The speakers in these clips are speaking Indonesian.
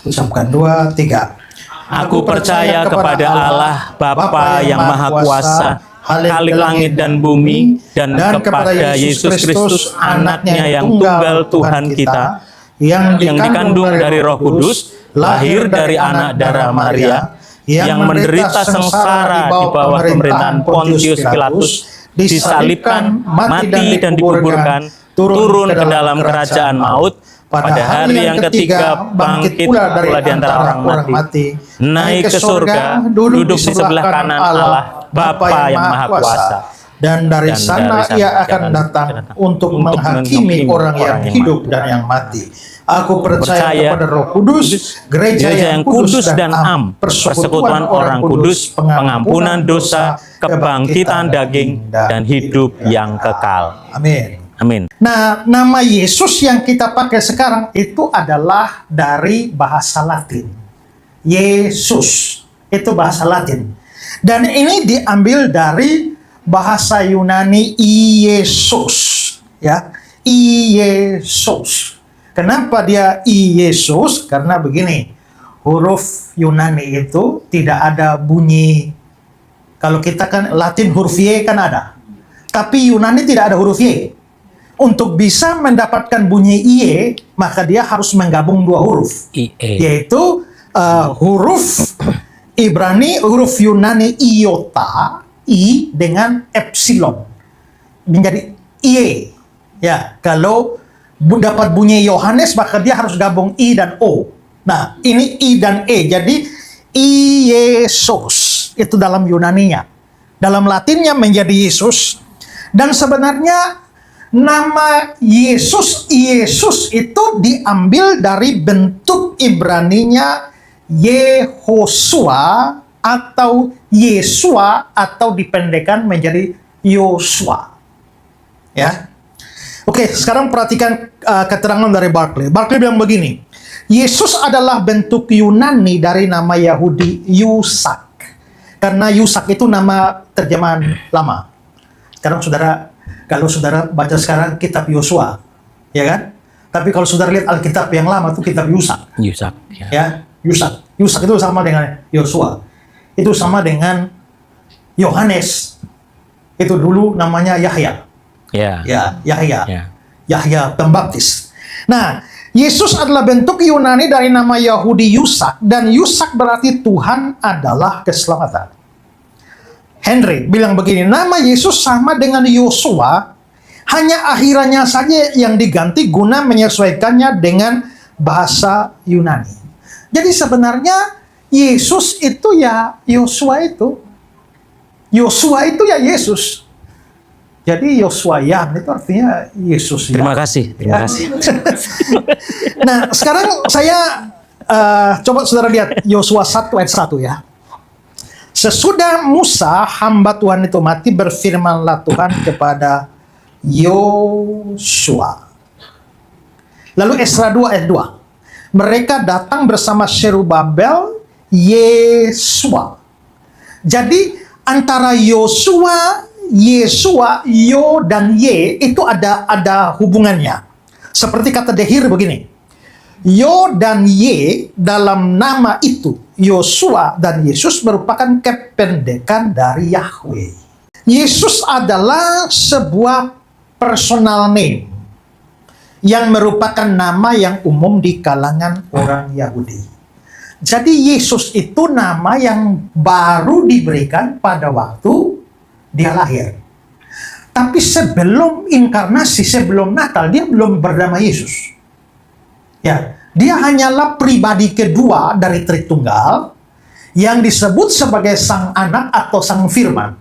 Ucapkan 2, 3. Aku percaya kepada Allah, Bapa yang Maha Kuasa, Khalik langit dan bumi, dan kepada Yesus Kristus, anaknya yang tunggal Tuhan kita, yang dikandung dari Roh Kudus, lahir dari anak darah Maria, yang menderita sengsara di bawah pemerintahan Pontius Pilatus, disalibkan, mati dan dikuburkan, turun ke dalam kerajaan maut, pada hari yang ketiga bangkit pula di antara orang mati, naik ke surga, duduk di sebelah kanan Allah, Bapa yang Maha Kuasa. Dan dari sana ia akan datang untuk menghakimi orang yang hidup dan yang mati. Aku percaya kepada Roh Kudus, gereja yang kudus dan am, persekutuan orang kudus, pengampunan dosa, kebangkitan daging, dan hidup yang kekal. Amin. Amin. Nah, nama Yesus yang kita pakai sekarang itu adalah dari bahasa Latin. Yesus itu bahasa Latin. Dan ini diambil dari bahasa Yunani Iesus, ya. Iesus. Kenapa dia Iesus? Karena begini, huruf Yunani itu tidak ada bunyi. Kalau kita kan Latin huruf Y kan ada. Tapi Yunani tidak ada huruf Y. Untuk bisa mendapatkan bunyi IE, maka dia harus menggabung 2 huruf. Yaitu huruf Ibrani, huruf Yunani iota, I dengan epsilon. Menjadi IE. Ya, kalau dapat bunyi Yohanes, maka dia harus gabung I dan O. Nah, ini I dan E. Jadi, Iesus. Itu dalam Yunaninya. Dalam Latinnya menjadi Yesus. Dan sebenarnya nama Yesus itu diambil dari bentuk Ibraninya Yehosua atau Yesua atau dipendekkan menjadi Yosua. Ya. Oke, sekarang perhatikan keterangan dari Barclay. Barclay bilang begini, Yesus adalah bentuk Yunani dari nama Yahudi Yusak. Karena Yusak itu nama terjemahan lama. Sekarang kalau saudara baca sekarang kitab Yosua, ya kan? Tapi kalau saudara lihat Alkitab yang lama itu kitab Yusak. Yusak, ya. Yusak. Yusak itu sama dengan Yosua. Itu sama dengan Yohanes. Itu dulu namanya Yahya. Ya. Ya, Yahya. Ya. Yahya Pembaptis. Nah, Yesus adalah bentuk Yunani dari nama Yahudi Yusak, dan Yusak berarti Tuhan adalah keselamatan. Henry bilang begini, nama Yesus sama dengan Yosua, hanya akhirannya saja yang diganti guna menyesuaikannya dengan bahasa Yunani. Jadi sebenarnya Yesus itu ya Yosua itu. Yosua itu ya Yesus. Jadi Yosuayan itu artinya Yesus. Terima kasih. Terima kasih. Nah, sekarang saya coba saudara lihat Yosua 1 ayat 1 ya. Sesudah Musa, hamba Tuhan itu mati, berfirmanlah Tuhan kepada Yosua. Lalu Esra 2 ayat 2. Mereka datang bersama Serubabel, Yesua. Jadi antara Yosua, Yesua, Yo dan Ye itu ada hubungannya. Seperti kata Dehir begini. Yo dan Ye dalam nama itu, Yosua dan Yesus merupakan kependekan dari Yahweh. Yesus adalah sebuah personal name yang merupakan nama yang umum di kalangan orang Yahudi. Jadi Yesus itu nama yang baru diberikan pada waktu dia lahir. Tapi sebelum inkarnasi, sebelum Natal, dia belum bernama Yesus. Ya, dia hanyalah pribadi kedua dari Tritunggal yang disebut sebagai sang anak atau sang firman.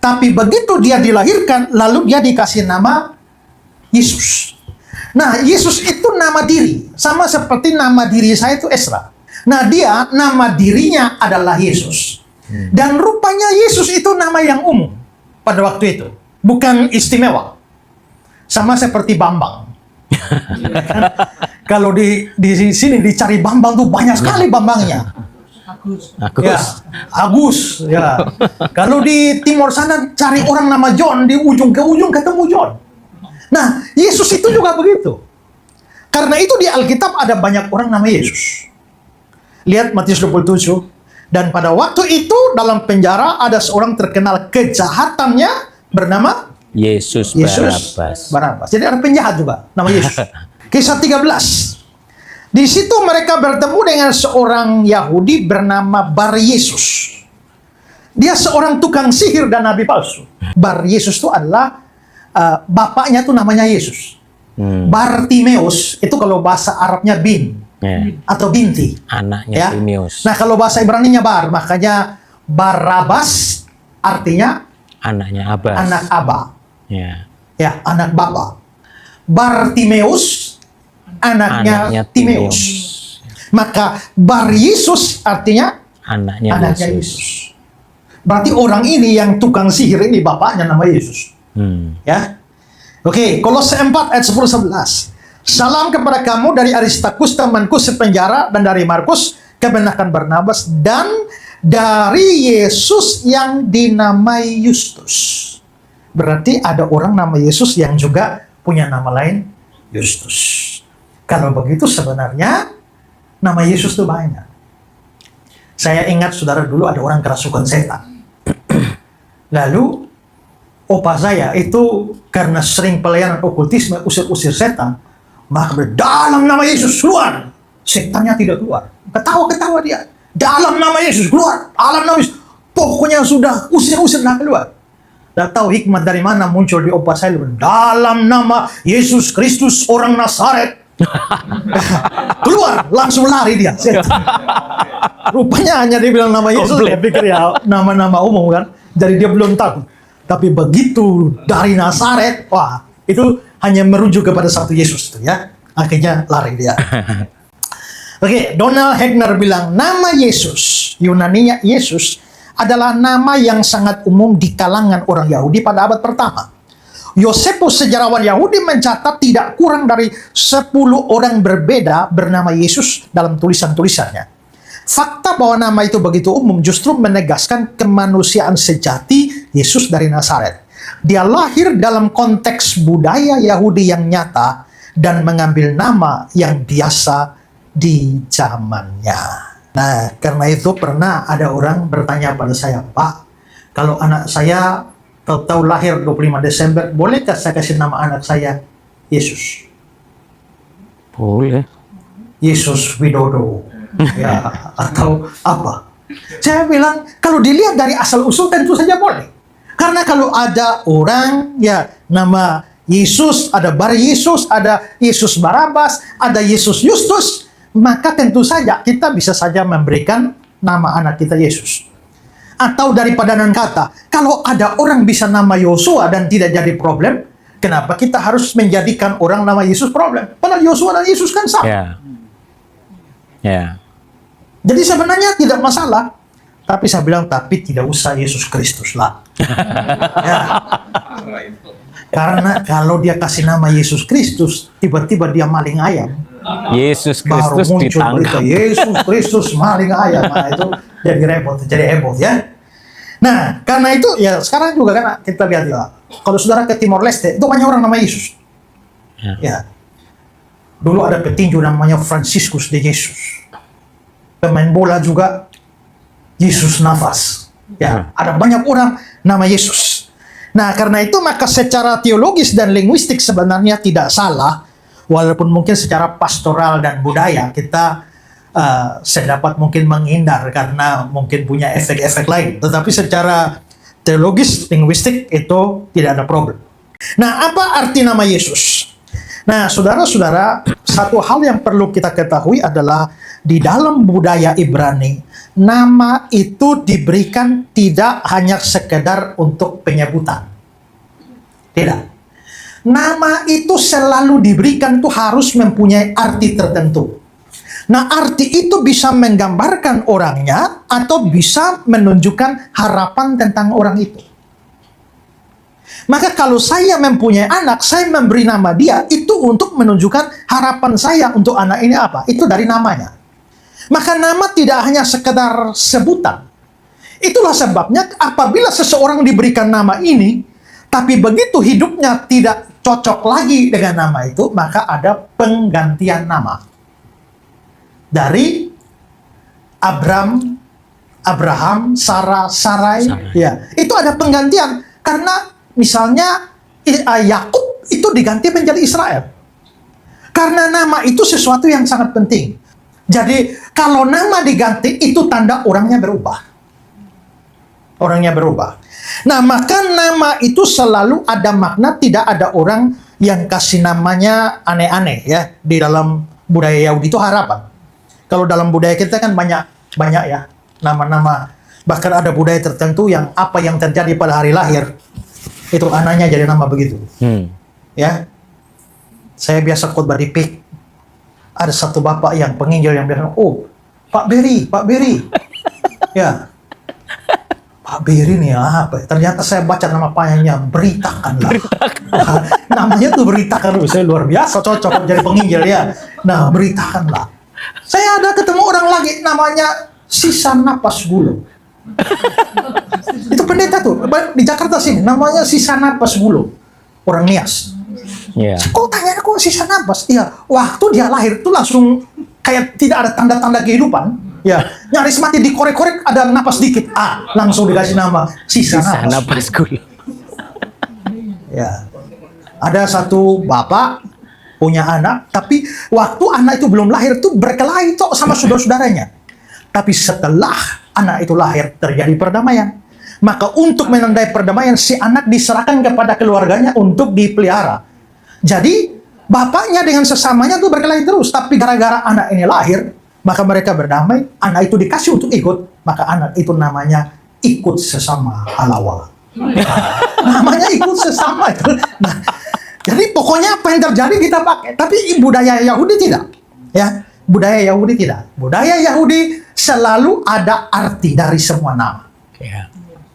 Tapi begitu dia dilahirkan, lalu dia dikasih nama Yesus. Nah, Yesus itu nama diri. Sama seperti nama diri saya itu Esra. Nah, dia nama dirinya adalah Yesus. Dan rupanya Yesus itu nama yang umum pada waktu itu. Bukan istimewa. Sama seperti Bambang. Kalau di sini dicari Bambang tuh banyak sekali Bambangnya. Agus. Ya. Kalau di timur sana cari orang nama John, di ujung ke ujung ketemu John. Nah, Yesus itu juga begitu. Karena itu di Alkitab ada banyak orang nama Yesus. Lihat Matius 27. Dan pada waktu itu dalam penjara ada seorang terkenal kejahatannya bernama Yesus Barabas. Barabas. Jadi ada penjahat juga nama Yesus. Kisah 13. Di situ mereka bertemu dengan seorang Yahudi bernama Bar Yesus. Dia seorang tukang sihir dan nabi palsu. Bar Yesus itu adalah bapaknya tuh namanya Yesus. Bartimeus itu kalau bahasa Arabnya bin. Atau binti, Anaknya Timeus. Nah kalau bahasa Ibraninya Bar, makanya Barabas artinya Anaknya Abbas. anak Aba, Ya. anak Bapa. Bartimeus anaknya Timeus. Maka Bar Yesus artinya Anaknya Yesus. Berarti orang ini yang tukang sihir ini bapaknya nama Yesus. Ya. Oke, Kolose 4 ayat 10-11. Salam kepada kamu dari Aristarkus temanku sepenjara, dan dari Markus kebenakan Barnabas, dan dari Yesus yang dinamai Justus. Berarti ada orang nama Yesus yang juga punya nama lain Justus. Kalau begitu sebenarnya nama Yesus itu banyak. Saya ingat saudara dulu ada orang kerasukan setan. Lalu opa saya itu karena sering pelayanan okultisme usir-usir setan, maka dalam nama Yesus keluar. Setannya tidak keluar. Ketawa-ketawa dia. Dalam nama Yesus keluar. Dalam nama Yesus. Pokoknya sudah usir-usir nak keluar. Tidak tahu hikmat dari mana muncul di opa saya. Dalam nama Yesus Kristus orang Nazaret. Keluar. Langsung lari dia. Setan. Rupanya hanya dia bilang nama Yesus. Dia pikir ya nama-nama umum kan. Jadi dia belum tahu. Tapi begitu dari Nazaret, wah itu hanya merujuk kepada satu Yesus itu ya. Akhirnya lari dia. Oke, Donald Hegner bilang nama Yesus, Yunaninya Yesus, adalah nama yang sangat umum di kalangan orang Yahudi pada abad pertama. Yosefus sejarawan Yahudi mencatat tidak kurang dari 10 orang berbeda bernama Yesus dalam tulisan-tulisannya. Fakta bahwa nama itu begitu umum justru menegaskan kemanusiaan sejati Yesus dari Nazaret. Dia lahir dalam konteks budaya Yahudi yang nyata dan mengambil nama yang biasa di zamannya. Nah, karena itu pernah ada orang bertanya pada saya, Pak, kalau anak saya tahu-tahu lahir 25 Desember, bolehkah saya kasih nama anak saya Yesus? Boleh. Yesus Widodo. Ya, atau apa? Saya bilang, kalau dilihat dari asal-usul tentu saja boleh. Karena kalau ada orang, ya nama Yesus, ada Bar Yesus, ada Yesus Barabas, ada Yesus Justus, maka tentu saja kita bisa saja memberikan nama anak kita Yesus. Atau dari padanan kata, kalau ada orang bisa nama Yosua dan tidak jadi problem, kenapa kita harus menjadikan orang nama Yesus problem? Padahal Yosua dan Yesus kan sama. Ya. Jadi sebenarnya tidak masalah. Tapi saya bilang, tapi tidak usah Yesus Kristus lah. Ya. Karena kalau dia kasih nama Yesus Kristus, tiba-tiba dia maling ayam. Yesus Baru Kristus muncul berita, ditangkap. Yesus Kristus maling ayam. Nah, itu jadi repot, jadi heboh ya. Nah, karena itu ya sekarang juga kan kita lihat ya. Kalau saudara ke Timor Leste, itu banyak orang nama Yesus. Ya. Dulu ada petinju namanya Franciscus de Jesus. Pemain bola juga Yesus Navas. Ya, ada banyak orang nama Yesus. Nah, karena itu maka secara teologis dan linguistik sebenarnya tidak salah, walaupun mungkin secara pastoral dan budaya kita sedapat mungkin menghindar karena mungkin punya efek-efek lain. Tetapi secara teologis, linguistik itu tidak ada problem. Nah, apa arti nama Yesus? Nah, saudara-saudara, satu hal yang perlu kita ketahui adalah di dalam budaya Ibrani, nama itu diberikan tidak hanya sekedar untuk penyebutan. Tidak. Nama itu selalu diberikan tuh harus mempunyai arti tertentu. Nah, arti itu bisa menggambarkan orangnya atau bisa menunjukkan harapan tentang orang itu. Maka kalau saya mempunyai anak, saya memberi nama dia, itu untuk menunjukkan harapan saya untuk anak ini apa? Itu dari namanya. Maka nama tidak hanya sekedar sebutan. Itulah sebabnya apabila seseorang diberikan nama ini, tapi begitu hidupnya tidak cocok lagi dengan nama itu, maka ada penggantian nama. Dari Abraham, Sarah, Sarai. Ya, itu ada penggantian karena misalnya Yakub itu diganti menjadi Israel. Karena nama itu sesuatu yang sangat penting. Jadi kalau nama diganti itu tanda orangnya berubah. Orangnya berubah. Nah, maka nama itu selalu ada makna, tidak ada orang yang kasih namanya aneh-aneh ya. Di dalam budaya Yahudi itu harapan. Kalau dalam budaya kita kan banyak ya nama-nama. Bahkan ada budaya tertentu yang apa yang terjadi pada hari lahir itu anaknya jadi nama begitu. Ya. Saya biasa khotbah di PIK. Ada satu bapak yang penginjil yang bilang, "Oh, Pak Beri." Ya. Pak Beri nih apa? Ternyata saya baca nama panjangnya, Beritakanlah. Namanya tuh Beritakan. Saya luar biasa cocok jadi penginjil ya. Nah, Beritakanlah. Saya ada ketemu orang lagi namanya Sisa Napas Gulo. Itu pendeta tuh di Jakarta sini, namanya Sisa Napas Gulo. Orang Nias. Kok tanya aku Sisa Napas? Iya, waktu dia lahir tuh langsung kayak tidak ada tanda-tanda kehidupan. Ya, nyaris mati, dikorek-korek ada napas dikit. Langsung dikasih nama Sisa Napas Gulo. Ya. Ada satu bapak punya anak, tapi waktu anak itu belum lahir tuh berkelahi tuh sama saudara-saudaranya. Tapi setelah anak itu lahir terjadi perdamaian. Maka untuk menandai perdamaian si anak diserahkan kepada keluarganya untuk dipelihara. Jadi bapaknya dengan sesamanya tuh berkelahi terus, tapi gara-gara anak ini lahir, maka mereka berdamai, anak itu dikasih untuk ikut, maka anak itu namanya ikut sesama halawa. Namanya ikut sesama itu. Nah, jadi pokoknya apa yang terjadi kita pakai. Tapi budaya Yahudi tidak. Ya, budaya Yahudi tidak. Budaya Yahudi selalu ada arti dari semua nama.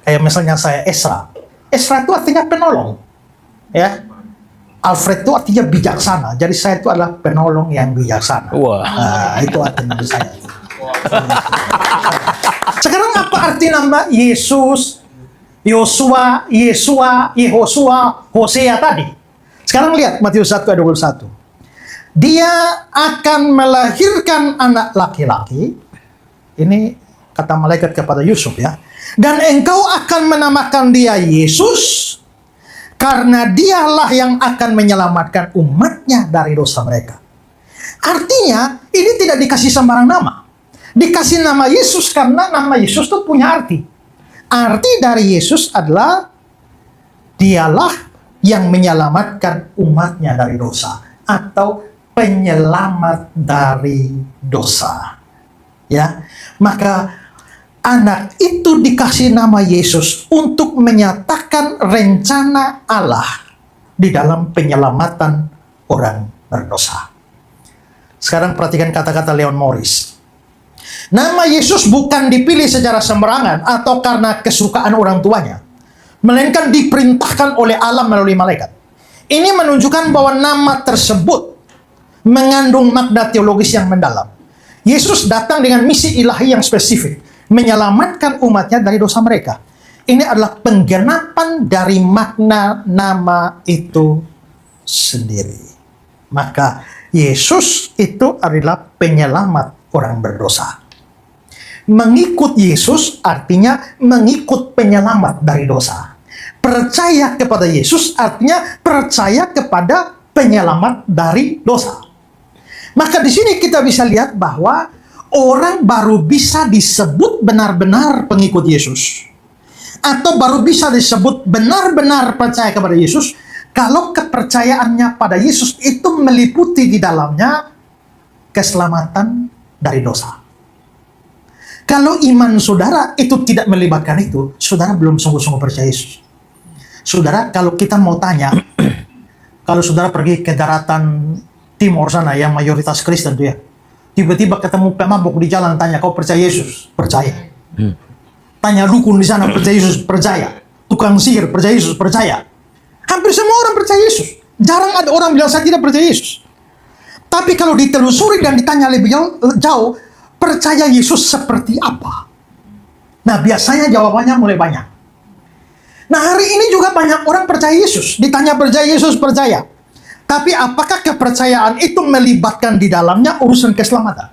Kayak misalnya saya Esra. Esra itu artinya penolong. Ya. Alfred itu artinya bijaksana. Jadi saya itu adalah penolong yang bijaksana. Nah, itu artinya saya. Sekarang apa arti nama Yesus, Yosua, Yesua, Yehosua, Hosea tadi? Sekarang lihat Matius 1 ayat 21. Dia akan melahirkan anak laki-laki. Ini kata malaikat kepada Yusuf ya. Dan engkau akan menamakan dia Yesus, karena dialah yang akan menyelamatkan umatnya dari dosa mereka. Artinya, ini tidak dikasih sembarang nama. Dikasih nama Yesus karena nama Yesus itu punya arti. Arti dari Yesus adalah dialah yang menyelamatkan umatnya dari dosa. Atau penyelamat dari dosa. Ya, maka anak itu dikasih nama Yesus untuk menyatakan rencana Allah di dalam penyelamatan orang berdosa. Sekarang perhatikan kata-kata Leon Morris. Nama Yesus bukan dipilih secara sembarangan atau karena kesukaan orang tuanya, melainkan diperintahkan oleh Allah melalui malaikat. Ini menunjukkan bahwa nama tersebut mengandung makna teologis yang mendalam. Yesus datang dengan misi ilahi yang spesifik, menyelamatkan umatnya dari dosa mereka. Ini adalah penggenapan dari makna nama itu sendiri. Maka Yesus itu adalah penyelamat orang berdosa. Mengikut Yesus artinya mengikut penyelamat dari dosa. Percaya kepada Yesus artinya percaya kepada penyelamat dari dosa. Maka di sini kita bisa lihat bahwa orang baru bisa disebut benar-benar pengikut Yesus, atau baru bisa disebut benar-benar percaya kepada Yesus kalau kepercayaannya pada Yesus itu meliputi di dalamnya keselamatan dari dosa. Kalau iman saudara itu tidak melibatkan itu, saudara belum sungguh-sungguh percaya Yesus. Saudara, kalau kita mau tanya, kalau saudara pergi ke daratan timur sana yang mayoritas Kristen tuh ya, tiba-tiba ketemu pemabuk di jalan, tanya, kau percaya Yesus? Percaya. Tanya dukun di sana, percaya Yesus? Percaya. Tukang sihir, percaya Yesus? Percaya. Hampir semua orang percaya Yesus. Jarang ada orang bilang saya tidak percaya Yesus. Tapi kalau ditelusuri dan ditanya lebih jauh, percaya Yesus seperti apa? Nah, biasanya jawabannya mulai banyak. Nah, hari ini juga banyak orang percaya Yesus. Ditanya percaya Yesus? Percaya. Tapi apakah kepercayaan itu melibatkan di dalamnya urusan keselamatan?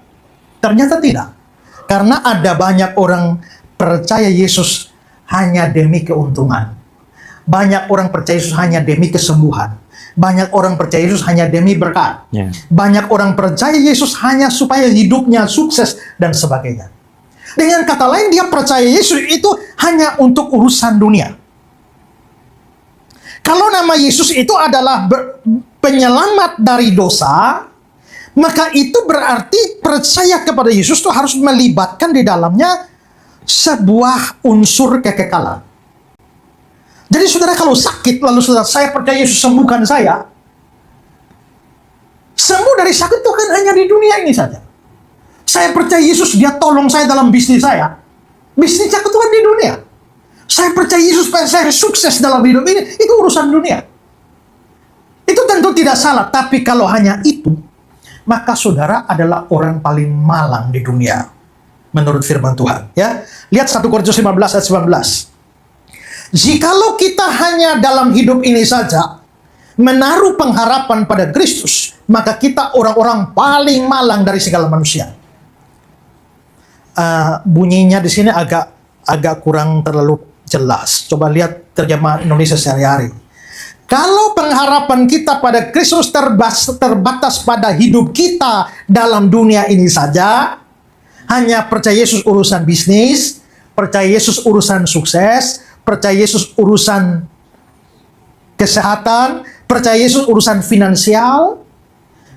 Ternyata tidak. Karena ada banyak orang percaya Yesus hanya demi keuntungan. Banyak orang percaya Yesus hanya demi kesembuhan. Banyak orang percaya Yesus hanya demi berkat. Ya. Banyak orang percaya Yesus hanya supaya hidupnya sukses dan sebagainya. Dengan kata lain, dia percaya Yesus itu hanya untuk urusan dunia. Kalau nama Yesus itu adalah penyelamat dari dosa, maka itu berarti percaya kepada Yesus itu harus melibatkan di dalamnya sebuah unsur kekekalan. Jadi saudara kalau sakit, lalu saudara, saya percaya Yesus sembuhkan saya. Sembuh dari sakit itu kan hanya di dunia ini saja. Saya percaya Yesus, dia tolong saya dalam bisnis saya. Bisnis saya itu kan di dunia. Saya percaya Yesus supaya saya sukses dalam hidup ini, itu urusan dunia. Itu tentu tidak salah, tapi kalau hanya itu, maka saudara adalah orang paling malang di dunia menurut firman Tuhan. Ya, lihat 1 Korintus 15 ayat 19. Jikalau kita hanya dalam hidup ini saja menaruh pengharapan pada Kristus, maka kita orang-orang paling malang dari segala manusia. Bunyinya di sini agak kurang terlalu jelas. Coba lihat terjemahan Indonesia sehari-hari. Kalau pengharapan kita pada Kristus terbatas pada hidup kita dalam dunia ini saja, hanya percaya Yesus urusan bisnis, percaya Yesus urusan sukses, percaya Yesus urusan kesehatan, percaya Yesus urusan finansial,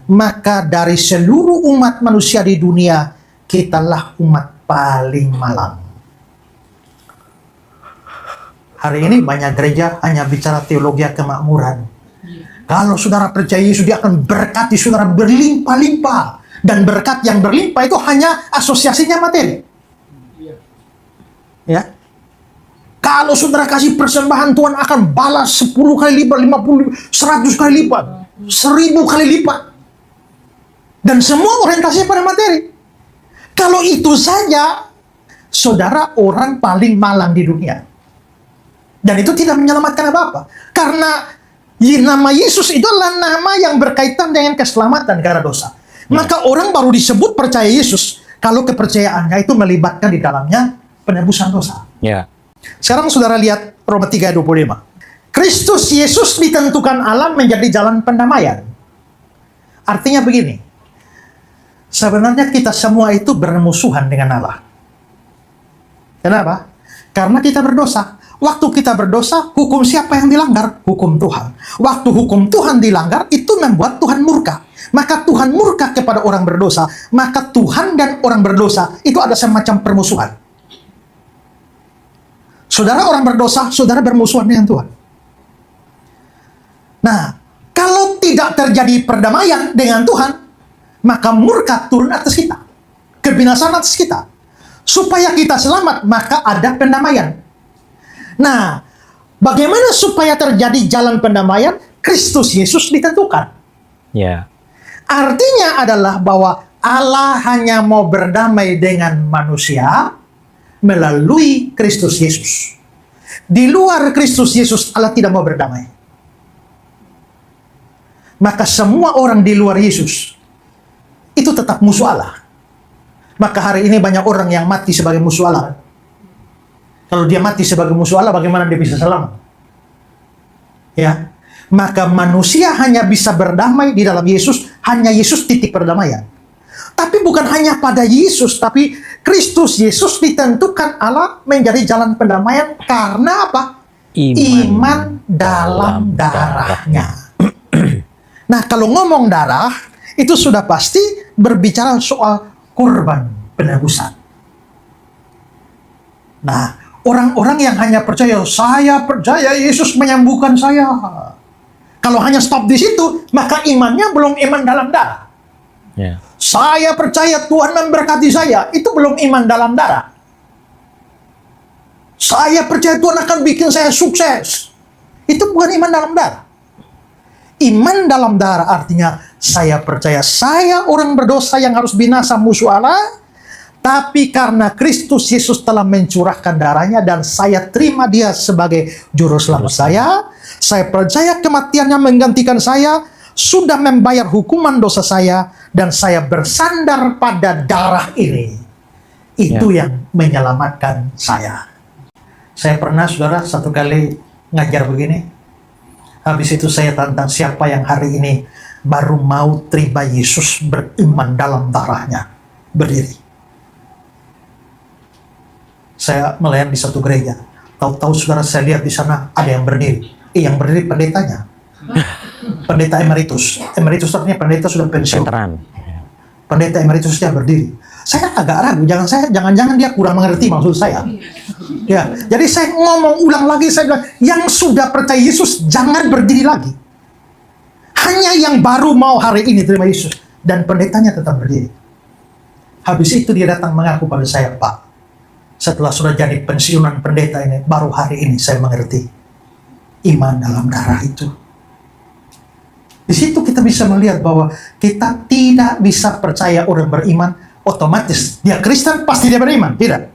maka dari seluruh umat manusia di dunia, kitalah umat paling malang. Hari ini banyak gereja hanya bicara teologi kemakmuran. Kalau saudara percaya Yesus, dia akan berkati saudara berlimpah-limpah. Dan berkat yang berlimpah itu hanya asosiasinya materi. Ya. Kalau saudara kasih persembahan, Tuhan akan balas 10 kali lipat, 50, 100 kali lipat, 1000 kali lipat. Dan semua orientasinya pada materi. Kalau itu saja, saudara orang paling malang di dunia. Dan itu tidak menyelamatkan apa-apa. Karena nama Yesus itu adalah nama yang berkaitan dengan keselamatan karena dosa. Maka orang baru disebut percaya Yesus kalau kepercayaannya itu melibatkan di dalamnya penebusan dosa. Ya. Sekarang saudara lihat Roma 3:25. Kristus Yesus ditentukan Allah menjadi jalan pendamaian. Artinya begini. Sebenarnya kita semua itu bermusuhan dengan Allah. Kenapa? Karena kita berdosa. Waktu kita berdosa, hukum siapa yang dilanggar? Hukum Tuhan. Waktu hukum Tuhan dilanggar, itu membuat Tuhan murka. Maka Tuhan murka kepada orang berdosa. Maka Tuhan dan orang berdosa itu ada semacam permusuhan. Saudara orang berdosa, saudara bermusuhan dengan Tuhan. Nah, kalau tidak terjadi perdamaian dengan Tuhan, maka murka turun atas kita. Kebinasaan atas kita. Supaya kita selamat, maka ada pendamaian. Nah, bagaimana supaya terjadi jalan pendamaian? Kristus Yesus ditentukan. Ya. Artinya adalah bahwa Allah hanya mau berdamai dengan manusia melalui Kristus Yesus. Di luar Kristus Yesus, Allah tidak mau berdamai. Maka semua orang di luar Yesus itu tetap musuh Allah. Maka hari ini banyak orang yang mati sebagai musuh Allah. Kalau dia mati sebagai musuh Allah, bagaimana dia bisa selamat? Ya, maka manusia hanya bisa berdamai di dalam Yesus, hanya Yesus titik perdamaian. Tapi bukan hanya pada Yesus, tapi Kristus Yesus ditentukan Allah menjadi jalan pendamaian karena apa? Iman dalam darahnya. Nah, kalau ngomong darah, itu sudah pasti berbicara soal korban penebusan. Nah, orang-orang yang hanya percaya, saya percaya Yesus menyembuhkan saya. Kalau hanya stop di situ, maka imannya belum iman dalam darah. Ya. Saya percaya Tuhan memberkati saya, itu belum iman dalam darah. Saya percaya Tuhan akan bikin saya sukses. Itu bukan iman dalam darah. Iman dalam darah artinya saya percaya saya orang berdosa yang harus binasa musuh Allah, tapi karena Kristus Yesus telah mencurahkan darahnya dan saya terima dia sebagai juru selamat saya percaya kematiannya menggantikan saya, sudah membayar hukuman dosa saya, dan saya bersandar pada darah ini. Itu yang menyelamatkan saya. Saya pernah, saudara, satu kali ngajar begini. Habis itu saya tantang siapa yang hari ini baru mau terima Yesus, beriman dalam darahnya. Berdiri. Saya melayani di satu gereja. Tahu-tahu saudara, saya lihat di sana ada yang berdiri. Yang berdiri pendetanya. Pendeta emeritus. Emeritus artinya pendeta sudah pensiun. Veteran. Pendeta emeritusnya berdiri. Saya agak ragu, jangan-jangan dia kurang mengerti maksud saya. Ya, jadi saya ngomong ulang lagi, saya bilang, yang sudah percaya Yesus jangan berdiri lagi. Hanya yang baru mau hari ini terima Yesus, dan pendetanya tetap berdiri. Habis itu dia datang mengaku pada saya, Pak, setelah sudah jadi pensiunan pendeta ini, baru hari ini saya mengerti iman dalam darah itu. Di situ kita bisa melihat bahwa kita tidak bisa percaya orang beriman otomatis dia Kristen pasti dia beriman, tidak.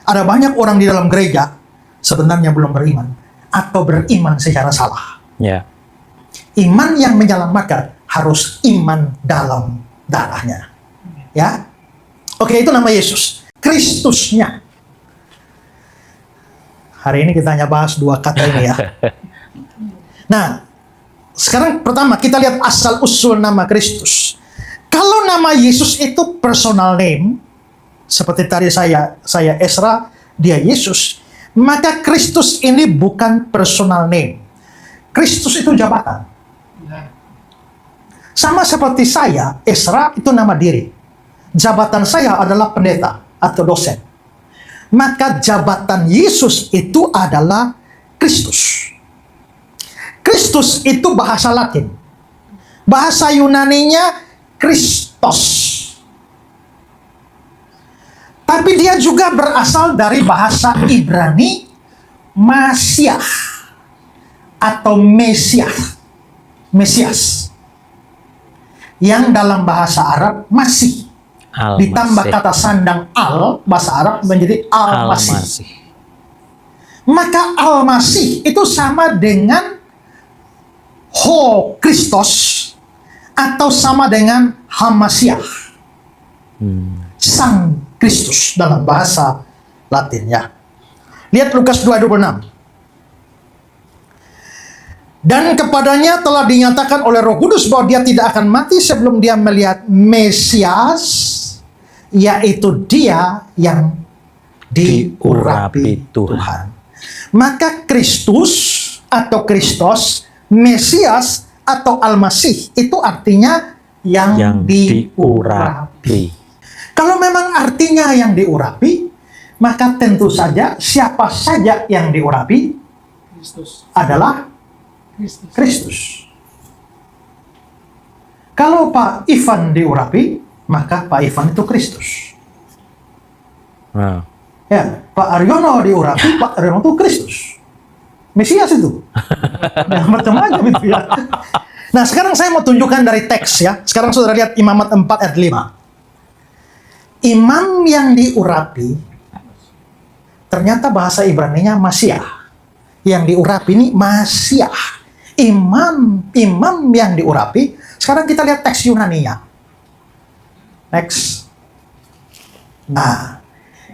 Ada banyak orang di dalam gereja sebenarnya belum beriman atau beriman secara salah. Iman yang menyelamatkan harus iman dalam darahnya. Ya, oke, itu nama Yesus, Kristusnya. Hari ini kita hanya bahas dua kata ini ya. Nah, sekarang pertama kita lihat asal usul nama Kristus. Kalau nama Yesus itu personal name, seperti tadi saya Ezra, dia Yesus, maka Kristus ini bukan personal name. Kristus itu jabatan. Sama seperti saya, Ezra itu nama diri. Jabatan saya adalah pendeta atau dosen. Maka jabatan Yesus itu adalah Kristus. Kristus itu bahasa Latin. Bahasa Yunaninya Kristos. Tapi dia juga berasal dari bahasa Ibrani Masiah atau Mesias. Mesias. Yang dalam bahasa Arab Masih. Ditambah kata sandang al, bahasa Arab menjadi Al-Masih. Maka Al-Masih itu sama dengan Ho Kristos atau sama dengan Hamasiah, Sang Kristus dalam bahasa Latin ya. Lihat Lukas 2:26. Dan kepadanya telah dinyatakan oleh Roh Kudus bahwa dia tidak akan mati sebelum dia melihat Mesias, yaitu dia yang diurapi Tuhan. Maka Kristus atau Kristos, Mesias atau Al-Masih itu artinya yang diurapi. Kalau memang artinya yang diurapi, maka tentu saja siapa saja yang diurapi adalah Kristus. Kalau Pak Ivan diurapi, maka Pak Ivan itu Kristus. Ya, Pak Aryono diurapi, Pak Aryono itu Kristus. Mesias itu. Nah, macam-macam itu ya. Nah, sekarang saya mau tunjukkan dari teks ya. Sekarang saudara lihat Imamat 4 ayat 5. Imam yang diurapi, ternyata bahasa Ibraninya Masiah. Yang diurapi ini Masiah. Imam yang diurapi. Sekarang kita lihat teks Yunaninya. Next. Nah,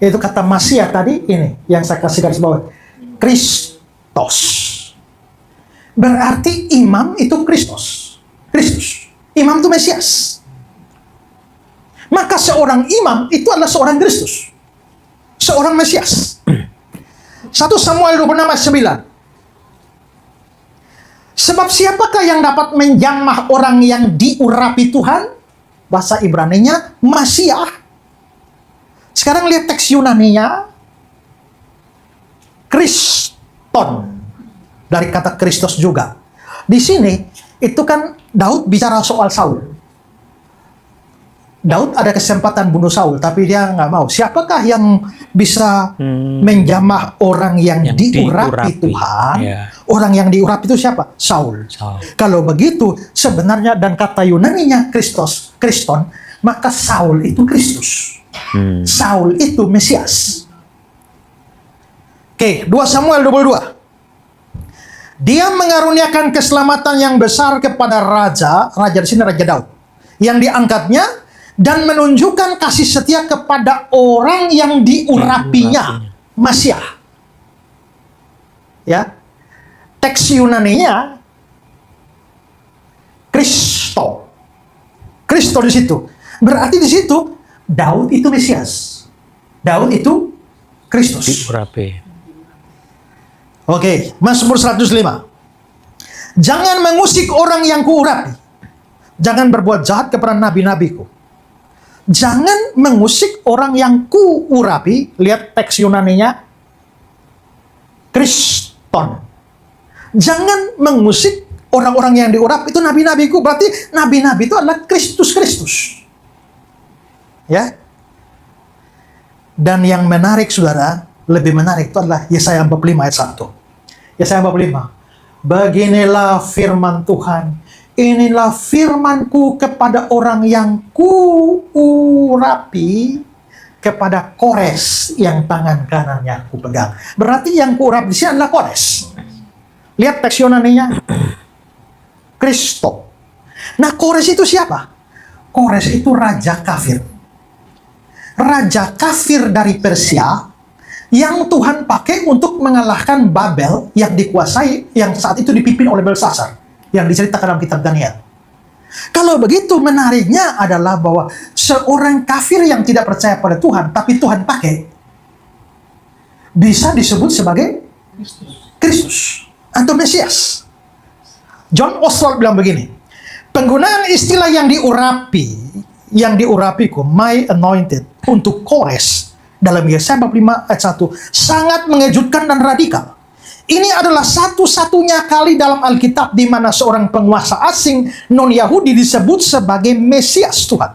itu kata Masiah tadi ini yang saya kasih garis bawah. Kristos. Berarti imam itu Kristus. Kristus. Imam itu Mesias. Maka seorang imam itu adalah seorang Kristus. Seorang Mesias. 1 Samuel 26 ayat 9. Sebab siapakah yang dapat menjamah orang yang diurapi Tuhan? Bahasa Ibraninya Masiah. Sekarang lihat teks Yunaninya. Kriston. Dari kata Kristus juga. Di sini, itu kan Daud bicara soal Saul. Daud ada kesempatan bunuh Saul, tapi dia nggak mau. Siapakah yang bisa menjamah orang yang diurapi Tuhan? Orang yang diurapi itu siapa? Saul. Kalau begitu, sebenarnya dan kata Yunaninya Kriston, maka Saul itu Kristus. Saul itu Mesias. Oke, 2 Samuel 22. Dia mengaruniakan keselamatan yang besar kepada raja di sini Raja Daud, yang diangkatnya dan menunjukkan kasih setia kepada orang yang diurapinya, Masiah. Ya, teks Yunaninya Kristo. Kristo di situ. Berarti di situ Daud itu Mesias. Daud itu Kristus. Diurapi. Oke, Mazmur 105. Jangan mengusik orang yang kuurapi. Jangan berbuat jahat kepada nabi-nabiku. Jangan mengusik orang yang kuurapi. Lihat teks Yunaninya Kriston. Jangan mengusik orang-orang yang diurapi. Itu nabi-nabiku. Berarti nabi-nabi itu adalah Kristus. Ya. Dan yang menarik, saudara, lebih menarik itu adalah Yesaya 45 ayat 1. Yesaya 45. Beginilah firman Tuhan. Inilah firmanku kepada orang yang kuurapi, kepada Kores yang tangan kanannya kupegang. Berarti yang kuurapi di sini adalah Kores. Lihat teks Yunaninya. Kristo. Nah, Kores itu siapa? Kores itu raja kafir. Raja kafir dari Persia yang Tuhan pakai untuk mengalahkan Babel yang dikuasai, yang saat itu dipimpin oleh Belsasar, yang diceritakan dalam kitab Daniel. Kalau begitu, menariknya adalah bahwa seorang kafir yang tidak percaya pada Tuhan, tapi Tuhan pakai, bisa disebut sebagai Kristus atau Mesias. John Oswald bilang begini, penggunaan istilah yang diurapiku, my anointed, untuk Kores dalam Yesaya 45 ayat 1 sangat mengejutkan dan radikal. Ini adalah satu-satunya kali dalam Alkitab di mana seorang penguasa asing non-Yahudi disebut sebagai Mesias Tuhan.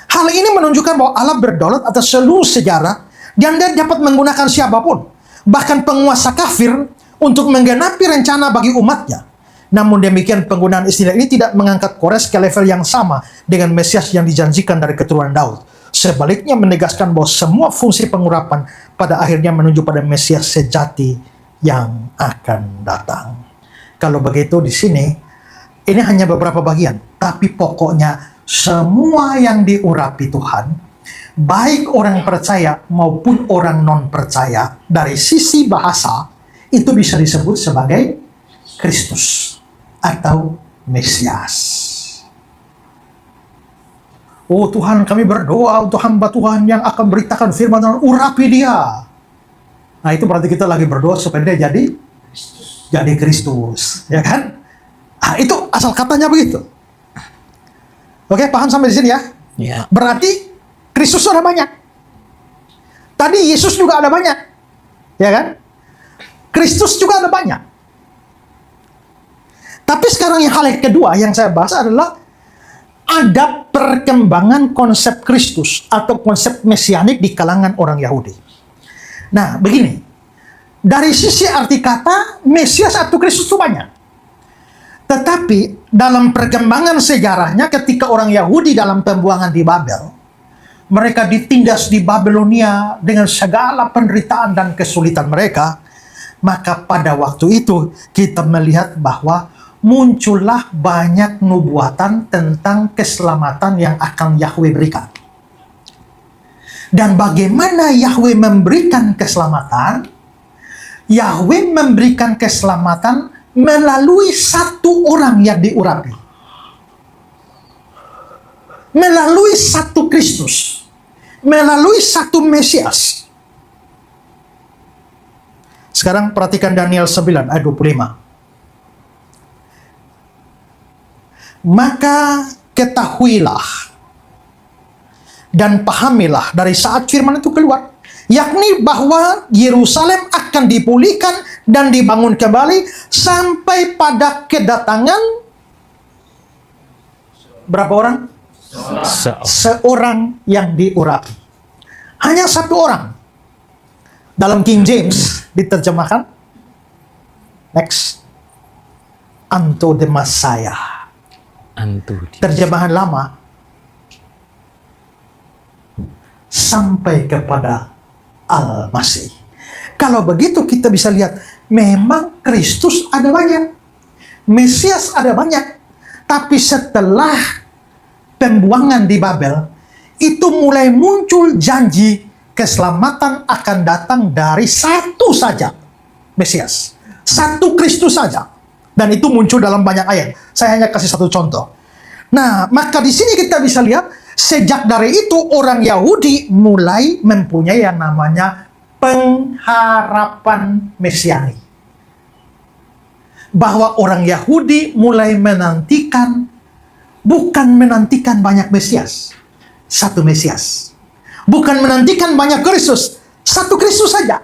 Hal ini menunjukkan bahwa Allah berdaulat atas seluruh sejarah dan Dia dapat menggunakan siapapun, bahkan penguasa kafir, untuk menggenapi rencana bagi umatnya. Namun demikian, penggunaan istilah ini tidak mengangkat Kores ke level yang sama dengan Mesias yang dijanjikan dari keturunan Daud. Sebaliknya menegaskan bahwa semua fungsi pengurapan pada akhirnya menuju pada Mesias sejati yang akan datang. Kalau begitu di sini, ini hanya beberapa bagian, tapi pokoknya semua yang diurapi Tuhan, baik orang percaya maupun orang non percaya, dari sisi bahasa itu bisa disebut sebagai Kristus atau Mesias. Oh Tuhan, kami berdoa untuk hamba Tuhan yang akan beritakan firman Tuhan, urapi dia. Nah, itu berarti kita lagi berdoa supaya dia jadi Kristus, ya kan? Ah, itu asal katanya begitu. Oke, paham sampai di sini ya? Ya. Berarti Kristus ada banyak. Tadi Yesus juga ada banyak, ya kan? Kristus juga ada banyak. Tapi sekarang yang hal kedua yang saya bahas adalah ada perkembangan konsep Kristus atau konsep mesianik di kalangan orang Yahudi. Nah, begini. Dari sisi arti kata, Mesias atau Kristus itu banyak. Tetapi dalam perkembangan sejarahnya ketika orang Yahudi dalam pembuangan di Babel, mereka ditindas di Babelonia dengan segala penderitaan dan kesulitan mereka, maka pada waktu itu kita melihat bahwa muncullah banyak nubuatan tentang keselamatan yang akan Yahweh berikan. Dan bagaimana Yahweh memberikan keselamatan? Yahweh memberikan keselamatan melalui satu orang yang diurapi. Melalui satu Kristus. Melalui satu Mesias. Sekarang perhatikan Daniel 9 ayat 25. Maka ketahuilah dan pahamilah dari saat firman itu keluar, yakni bahwa Yerusalem akan dipulihkan dan dibangun kembali sampai pada kedatangan berapa orang? Seorang yang diurapi. Hanya satu orang. Dalam King James diterjemahkan, next, unto the Messiah. Terjemahan lama, sampai kepada Al-Masih. Kalau begitu kita bisa lihat, memang Kristus ada banyak, Mesias ada banyak, tapi setelah pembuangan di Babel, itu mulai muncul janji keselamatan akan datang dari satu saja Mesias. Satu Kristus saja. Dan itu muncul dalam banyak ayat. Saya hanya kasih satu contoh. Nah, maka di sini kita bisa lihat, sejak dari itu orang Yahudi mulai mempunyai yang namanya pengharapan Mesiani. Bahwa orang Yahudi mulai menantikan, bukan menantikan banyak Mesias, satu Mesias. Bukan menantikan banyak Kristus, satu Kristus saja.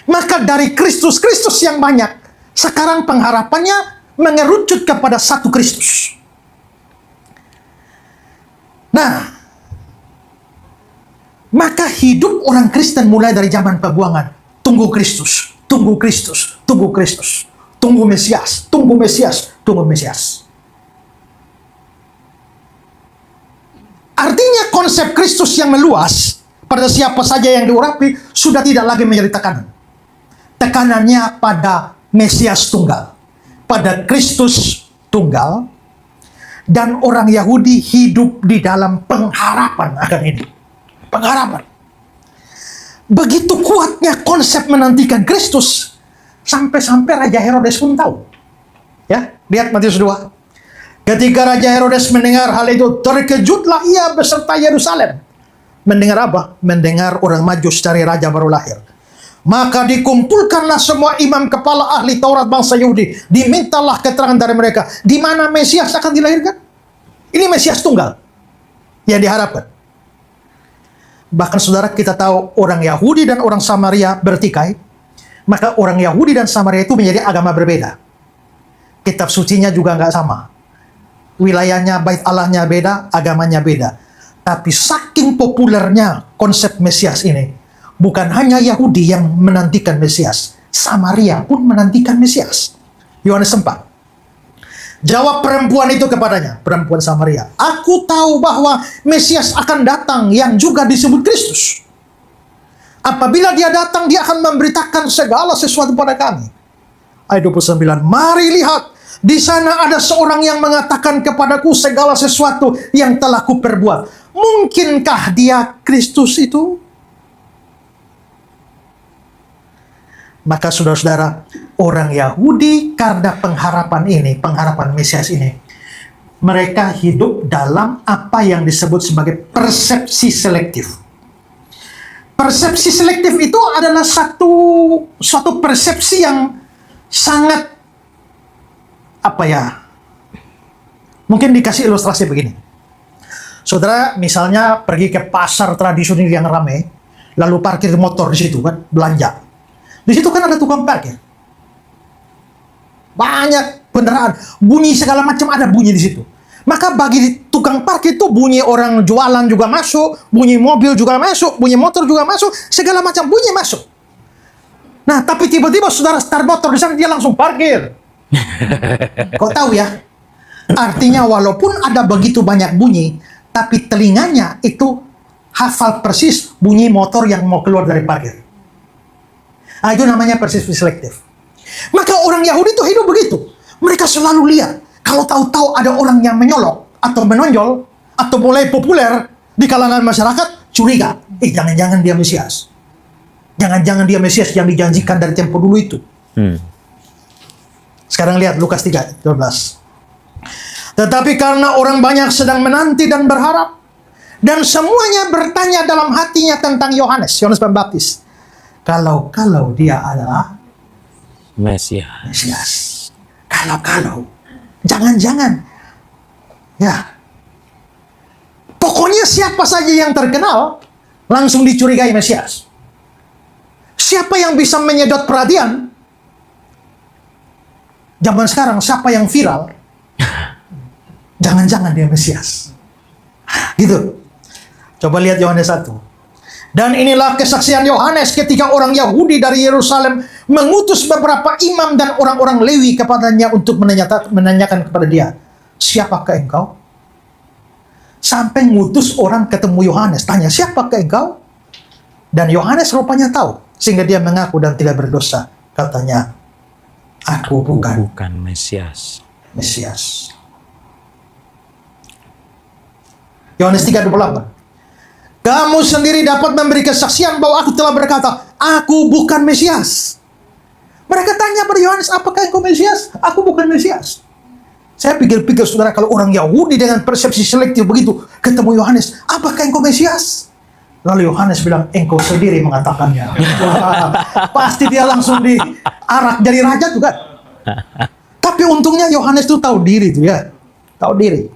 Maka dari Kristus-Kristus yang banyak, sekarang pengharapannya mengerucut kepada satu Kristus. Nah, maka hidup orang Kristen mulai dari zaman pembuangan. Tunggu Kristus, tunggu Kristus, tunggu Kristus. Tunggu Mesias, tunggu Mesias, tunggu Mesias. Artinya konsep Kristus yang meluas pada siapa saja yang diurapi sudah tidak lagi menjadi tekanan. Tekanannya pada Mesias tunggal, pada Kristus tunggal, dan orang Yahudi hidup di dalam pengharapan akan ini. Pengharapan. Begitu kuatnya konsep menantikan Kristus, sampai-sampai Raja Herodes pun tahu. Ya, lihat Matius 2. Ketika Raja Herodes mendengar hal itu, terkejutlah ia beserta Yerusalem. Mendengar apa? Mendengar orang Majus cari raja baru lahir. Maka dikumpulkanlah semua imam kepala ahli Taurat bangsa Yahudi. Dimintalah keterangan dari mereka. Di mana Mesias akan dilahirkan? Ini Mesias tunggal yang diharapkan. Bahkan saudara, kita tahu orang Yahudi dan orang Samaria bertikai. Maka orang Yahudi dan Samaria itu menjadi agama berbeda. Kitab sucinya juga nggak sama. Wilayahnya, bait Allahnya beda, agamanya beda. Tapi saking populernya konsep Mesias ini, bukan hanya Yahudi yang menantikan Mesias, Samaria pun menantikan Mesias. Yohanes 4. Jawab perempuan itu kepadanya, perempuan Samaria, aku tahu bahwa Mesias akan datang yang juga disebut Kristus. Apabila dia datang, dia akan memberitakan segala sesuatu pada kami. Ayat 29, mari lihat, di sana ada seorang yang mengatakan kepadaku segala sesuatu yang telah kuperbuat. Mungkinkah dia Kristus itu? Maka saudara-saudara, orang Yahudi karena pengharapan ini, pengharapan Mesias ini, mereka hidup dalam apa yang disebut sebagai persepsi selektif. Persepsi selektif itu adalah suatu persepsi yang sangat, mungkin dikasih ilustrasi begini. Saudara misalnya pergi ke pasar tradisional yang ramai, lalu parkir motor di situ kan, belanja. Di situ kan ada tukang parkir. Banyak kendaraan, bunyi segala macam ada bunyi di situ. Maka bagi tukang parkir itu bunyi orang jualan juga masuk, bunyi mobil juga masuk, bunyi motor juga masuk, segala macam bunyi masuk. Nah, tapi tiba-tiba saudara start motor di sana, dia langsung parkir. Kau tahu ya? Artinya walaupun ada begitu banyak bunyi, tapi telinganya itu hafal persis bunyi motor yang mau keluar dari parkir. Nah, itu namanya persepsi selektif. Maka orang Yahudi itu hidup begitu. Mereka selalu lihat, kalau tahu-tahu ada orang yang menyolok atau menonjol atau mulai populer di kalangan masyarakat, curiga. Jangan-jangan dia Mesias. Jangan-jangan dia Mesias yang dijanjikan dari tempo dulu itu. Sekarang lihat Lukas 3:12. Tetapi karena orang banyak sedang menanti dan berharap, dan semuanya bertanya dalam hatinya tentang Yohanes Pembaptis. Kalau dia adalah Mesias. Kalau. Jangan-jangan. Ya. Pokoknya siapa saja yang terkenal, langsung dicurigai Mesias. Siapa yang bisa menyedot perhatian? Zaman sekarang, siapa yang viral? Jangan-jangan dia Mesias. Gitu. Coba lihat Yohanes 1. Dan inilah kesaksian Yohanes ketika orang Yahudi dari Yerusalem mengutus beberapa imam dan orang-orang Lewi kepadanya untuk menanyakan kepada dia, siapakah engkau? Sampai ngutus orang ketemu Yohanes, tanya, siapakah engkau? Dan Yohanes rupanya tahu, sehingga dia mengaku dan tidak berdosa. Katanya, aku bukan Mesias. Yohanes 3:28. Kamu sendiri dapat memberi kesaksian bahwa aku telah berkata, aku bukan Mesias. Mereka tanya pada Yohanes, apakah engkau Mesias? Aku bukan Mesias. Saya pikir-pikir, saudara, kalau orang Yahudi dengan persepsi selektif begitu, ketemu Yohanes, apakah engkau Mesias? Lalu Yohanes bilang, engkau sendiri mengatakannya. Wah, pasti dia langsung diarak jadi raja tuh kan. Tapi untungnya Yohanes tuh tahu diri tuh ya. Tahu diri.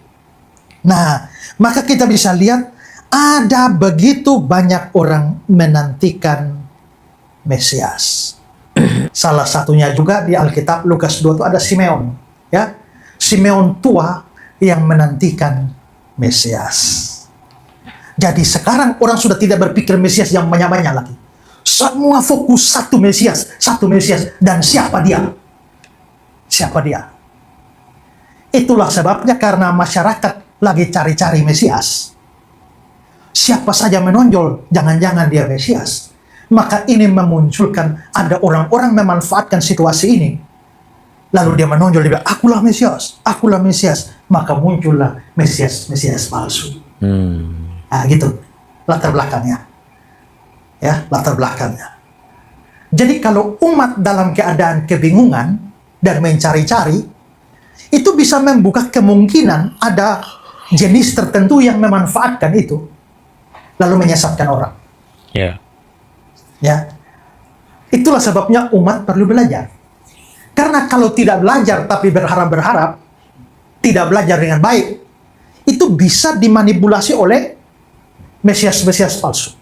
Nah, maka kita bisa lihat, ada begitu banyak orang menantikan Mesias. Salah satunya juga di Alkitab Lukas 2 itu ada Simeon, ya. Simeon tua yang menantikan Mesias. Jadi sekarang orang sudah tidak berpikir Mesias yang banyak-banyak lagi. Semua fokus satu Mesias, dan siapa dia? Siapa dia? Itulah sebabnya karena masyarakat lagi cari-cari Mesias. Siapa saja menonjol, jangan-jangan dia Mesias. Maka ini memunculkan ada orang-orang memanfaatkan situasi ini. Lalu dia menonjol, dia bilang, akulah Mesias. Maka muncullah Mesias palsu. Nah, gitu latar belakangnya. Ya, latar belakangnya. Jadi kalau umat dalam keadaan kebingungan dan mencari-cari, itu bisa membuka kemungkinan ada jenis tertentu yang memanfaatkan itu, lalu menyesatkan orang. Ya, itulah sebabnya umat perlu belajar. Karena kalau tidak belajar tapi berharap, tidak belajar dengan baik, itu bisa dimanipulasi oleh Mesias palsu.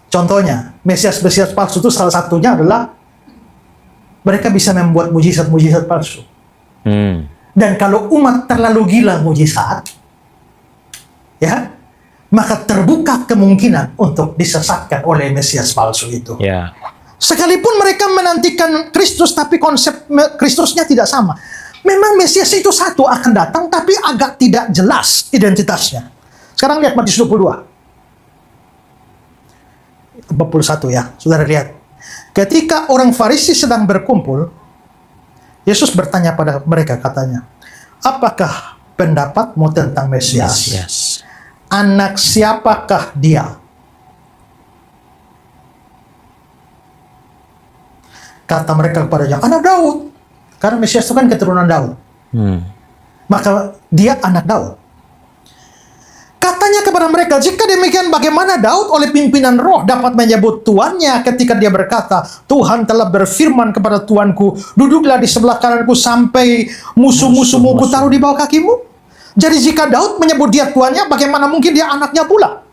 Contohnya, Mesias palsu itu salah satunya adalah mereka bisa membuat mujizat palsu. Dan kalau umat terlalu gila mujizat, ya, maka terbuka kemungkinan untuk disesatkan oleh Mesias palsu itu. Sekalipun mereka menantikan Kristus, tapi konsep Kristusnya tidak sama. Memang Mesias itu satu akan datang, tapi agak tidak jelas identitasnya. Sekarang lihat Matius 22. 41 ya, saudara lihat. Ketika orang Farisi sedang berkumpul, Yesus bertanya pada mereka, katanya, apakah pendapatmu tentang Mesias? Anak siapakah dia? Kata mereka kepadanya, anak Daud. Karena Mesias itu kan keturunan Daud. Maka dia anak Daud. Katanya kepada mereka, jika demikian bagaimana Daud oleh pimpinan roh dapat menyebut tuannya ketika dia berkata, Tuhan telah berfirman kepada tuanku, duduklah di sebelah kananku sampai musuh-musuhmu ku taruh di bawah kakimu. Jadi jika Daud menyebut dia tuannya, bagaimana mungkin dia anaknya pula?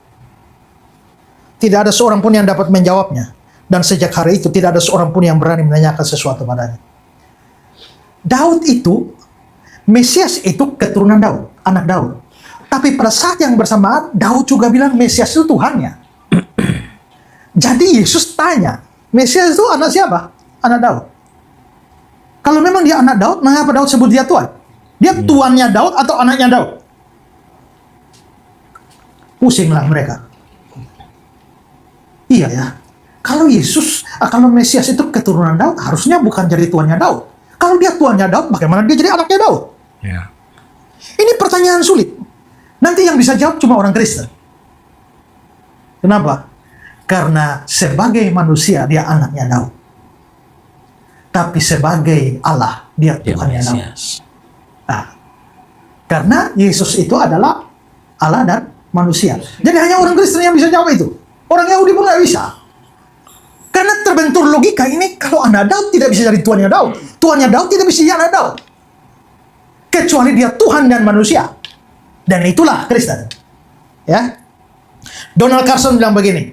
Tidak ada seorang pun yang dapat menjawabnya. Dan sejak hari itu tidak ada seorang pun yang berani menanyakan sesuatu padanya. Daud itu, Mesias itu keturunan Daud, anak Daud. Tapi pada saat yang bersamaan, Daud juga bilang Mesias itu Tuhannya. Jadi Yesus tanya, Mesias itu anak siapa? Anak Daud. Kalau memang dia anak Daud, mengapa Daud sebut dia Tuhan? Dia tuannya Daud atau anaknya Daud? Pusinglah mereka. Iya ya. Kalau kalau Mesias itu keturunan Daud, harusnya bukan jadi tuannya Daud. Kalau dia tuannya Daud, bagaimana dia jadi anaknya Daud? Ini pertanyaan sulit. Nanti yang bisa jawab cuma orang Kristen. Kenapa? Karena sebagai manusia dia anaknya Daud. Tapi sebagai Allah, dia Tuhannya Daud. Nah, karena Yesus itu adalah Allah dan manusia. Jadi hanya orang Kristen yang bisa jawab itu. Orang Yahudi pun nggak bisa. Karena terbentur logika ini, kalau anak Daud tidak bisa jadi tuannya Daud. Tuannya Daud tidak bisa jadi anak Daud. Kecuali dia Tuhan dan manusia. Dan itulah Kristen. Ya. Donald Carson bilang begini,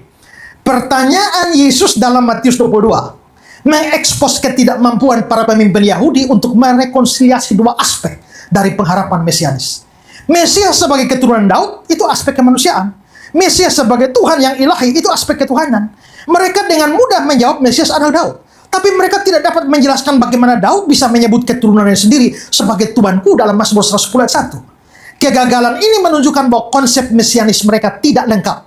pertanyaan Yesus dalam Matius 22 mengekspos ketidakmampuan para pemimpin Yahudi untuk merekonsiliasi dua aspek dari pengharapan Mesianis. Mesias sebagai keturunan Daud, itu aspek kemanusiaan. Mesias sebagai Tuhan yang ilahi, itu aspek ketuhanan. Mereka dengan mudah menjawab Mesias adalah Daud. Tapi mereka tidak dapat menjelaskan bagaimana Daud bisa menyebut keturunannya sendiri sebagai Tuanku dalam Mazmur 110 ayat 1. Kegagalan ini menunjukkan bahwa konsep Mesianis mereka tidak lengkap.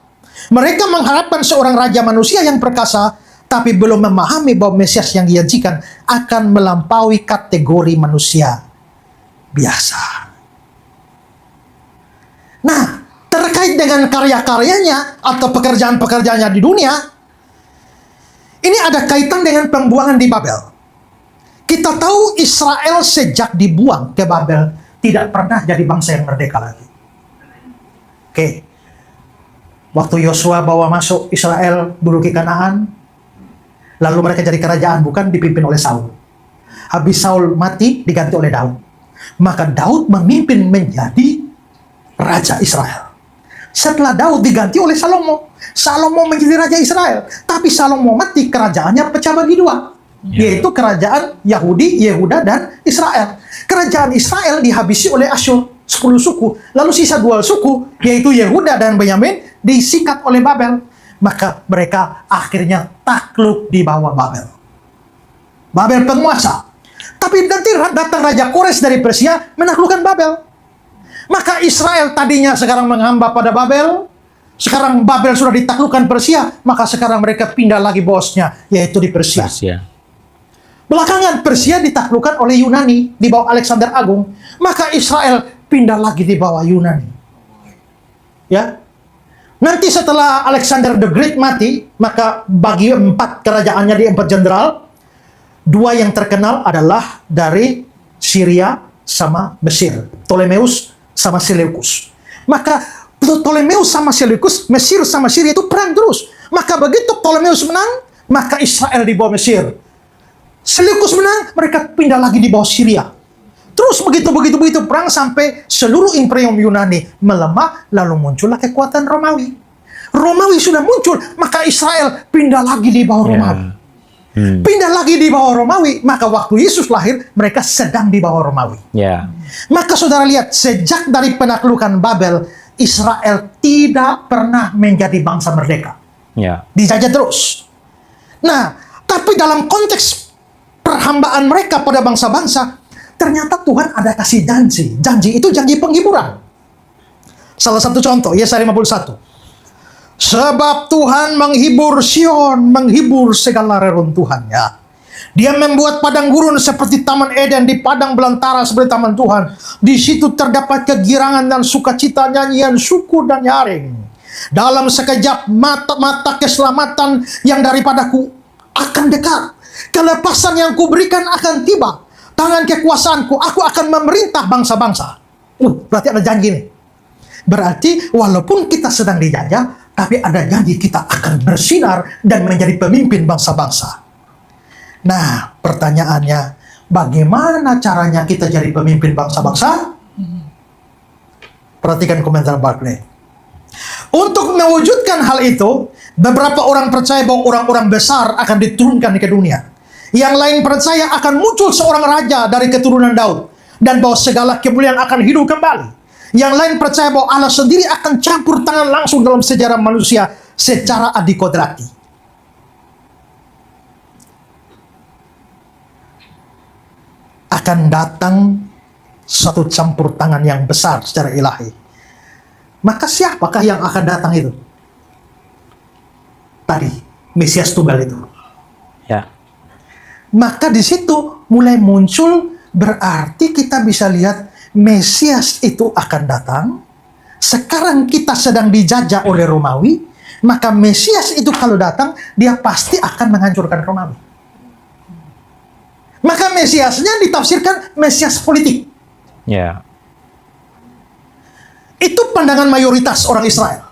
Mereka mengharapkan seorang raja manusia yang perkasa, tapi belum memahami bahwa Mesias yang dijanjikan akan melampaui kategori manusia biasa. Nah, terkait dengan karya-karyanya atau pekerjaan-pekerjaannya di dunia, ini ada kaitan dengan pembuangan di Babel. Kita tahu Israel sejak dibuang ke Babel tidak pernah jadi bangsa yang merdeka lagi. Oke. Waktu Yosua bawa masuk Israel duduki Kanaan, lalu mereka jadi kerajaan, bukan dipimpin oleh Saul. Habis Saul mati, diganti oleh Daud. Maka Daud memimpin menjadi raja Israel. Setelah Daud diganti oleh Salomo. Salomo menjadi raja Israel. Tapi Salomo mati, kerajaannya pecah bagi dua. Yaitu kerajaan Yahudi, Yehuda, dan Israel. Kerajaan Israel dihabisi oleh Asyur, 10 suku. Lalu sisa 2 suku, yaitu Yehuda dan Benyamin, disikat oleh Babel. Maka mereka akhirnya takluk di bawah Babel. Babel penguasa. Tapi nanti datang Raja Kores dari Persia menaklukkan Babel. Maka Israel tadinya sekarang menghamba pada Babel. Sekarang Babel sudah ditaklukkan Persia. Maka sekarang mereka pindah lagi bosnya, yaitu di Persia. Belakangan Persia ditaklukkan oleh Yunani di bawah Alexander Agung. Maka Israel pindah lagi di bawah Yunani. Ya. Nanti setelah Alexander the Great mati, maka bagi 4 kerajaannya di 4 jenderal, 2 yang terkenal adalah dari Syria sama Mesir. Ptolemeus sama Seleukus. Maka Ptolemeus sama Seleukus, Mesir sama Syria itu perang terus. Maka begitu Ptolemeus menang, maka Israel di bawah Mesir. Seleukus menang, mereka pindah lagi di bawah Syria. Terus begitu perang sampai seluruh imperium Yunani melemah, lalu muncullah kekuatan Romawi. Romawi sudah muncul, maka Israel pindah lagi di bawah Romawi. Pindah lagi di bawah Romawi, maka waktu Yesus lahir, mereka sedang di bawah Romawi. Maka saudara lihat, sejak dari penaklukan Babel, Israel tidak pernah menjadi bangsa merdeka. Dijajah terus. Nah, tapi dalam konteks perhambaan mereka pada bangsa-bangsa, ternyata Tuhan ada kasih janji. Janji itu janji penghiburan. Salah satu contoh, Yesaya 51. Sebab Tuhan menghibur Sion, menghibur segala reruntuhannya. Dia membuat padang gurun seperti Taman Eden, di padang belantara seperti Taman Tuhan. Di situ terdapat kegirangan dan sukacita, nyanyian syukur dan nyaring. Dalam sekejap mata keselamatan yang daripadaku akan dekat. Kelepasan yang kuberikan akan tiba. Tangan kekuasaanku, aku akan memerintah bangsa-bangsa. Berarti ada janji nih. Berarti walaupun kita sedang dijajah, tapi ada janji kita akan bersinar dan menjadi pemimpin bangsa-bangsa. Nah, pertanyaannya, bagaimana caranya kita jadi pemimpin bangsa-bangsa? Perhatikan komentar Barclay. Untuk mewujudkan hal itu, beberapa orang percaya bahwa orang-orang besar akan diturunkan ke dunia. Yang lain percaya akan muncul seorang raja dari keturunan Daud, dan bahwa segala kemuliaan akan hidup kembali. Yang lain percaya bahwa Allah sendiri akan campur tangan langsung dalam sejarah manusia secara adikodrati. Akan datang satu campur tangan yang besar secara ilahi. Maka siapakah yang akan datang itu? Tadi, Mesias tunggal itu. Maka di situ mulai muncul, berarti kita bisa lihat Mesias itu akan datang. Sekarang kita sedang dijajah oleh Romawi, maka Mesias itu kalau datang, dia pasti akan menghancurkan Romawi. Maka Mesiasnya ditafsirkan Mesias politik. Itu pandangan mayoritas orang Israel.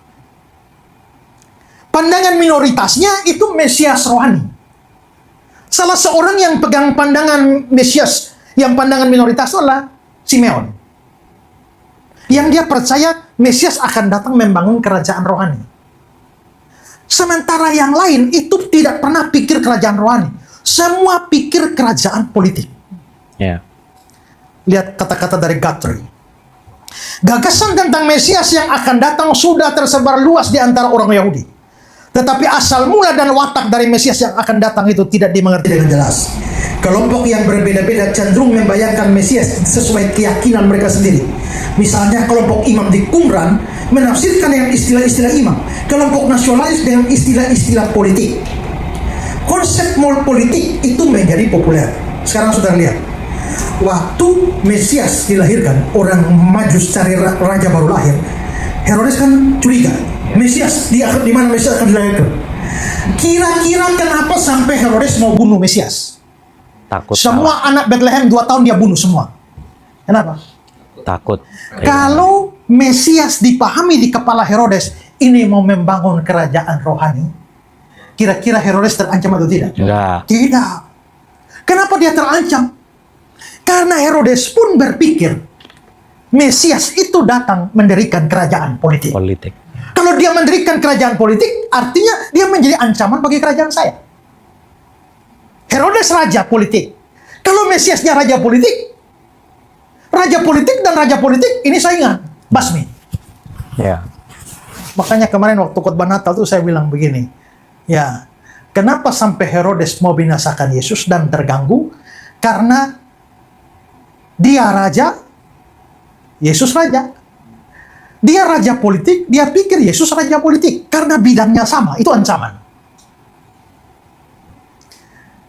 Pandangan minoritasnya itu Mesias rohani. Salah seorang yang pegang pandangan Mesias, yang pandangan minoritas adalah Simeon. Yang dia percaya Mesias akan datang membangun kerajaan rohani. Sementara yang lain itu tidak pernah pikir kerajaan rohani. Semua pikir kerajaan politik. Lihat kata-kata dari Guthrie. Gagasan tentang Mesias yang akan datang sudah tersebar luas di antara orang Yahudi. Tetapi asal mula dan watak dari Mesias yang akan datang itu tidak dimengerti dengan jelas. Kelompok yang berbeda-beda cenderung membayangkan Mesias sesuai keyakinan mereka sendiri. Misalnya kelompok imam di Qumran menafsirkan dengan istilah-istilah imam. Kelompok nasionalis dengan istilah-istilah politik. Konsep politik itu menjadi populer. Sekarang sudah lihat. Waktu Mesias dilahirkan, orang Majus cari raja baru lahir. Herodes kan curiga, Mesias di mana Mesias akan dilahirkan. Kira-kira kenapa sampai Herodes mau bunuh Mesias? Takut. Semua anak Bethlehem 2 tahun dia bunuh semua. Kenapa? Takut. Kalau Mesias dipahami di kepala Herodes, ini mau membangun kerajaan rohani, kira-kira Herodes terancam atau tidak? Enggak. Tidak. Kenapa dia terancam? Karena Herodes pun berpikir Mesias itu datang mendirikan kerajaan politik. Kalau dia mendirikan kerajaan politik, artinya dia menjadi ancaman bagi kerajaan saya. Herodes raja politik. Kalau Mesiasnya raja politik dan raja politik ini saingan, basmi. Ya. Makanya kemarin waktu khotbah Natal tuh saya bilang begini, ya, kenapa sampai Herodes mau binasakan Yesus dan terganggu? Karena dia raja, Yesus raja. Dia raja politik, dia pikir Yesus raja politik. Karena bidangnya sama, itu ancaman.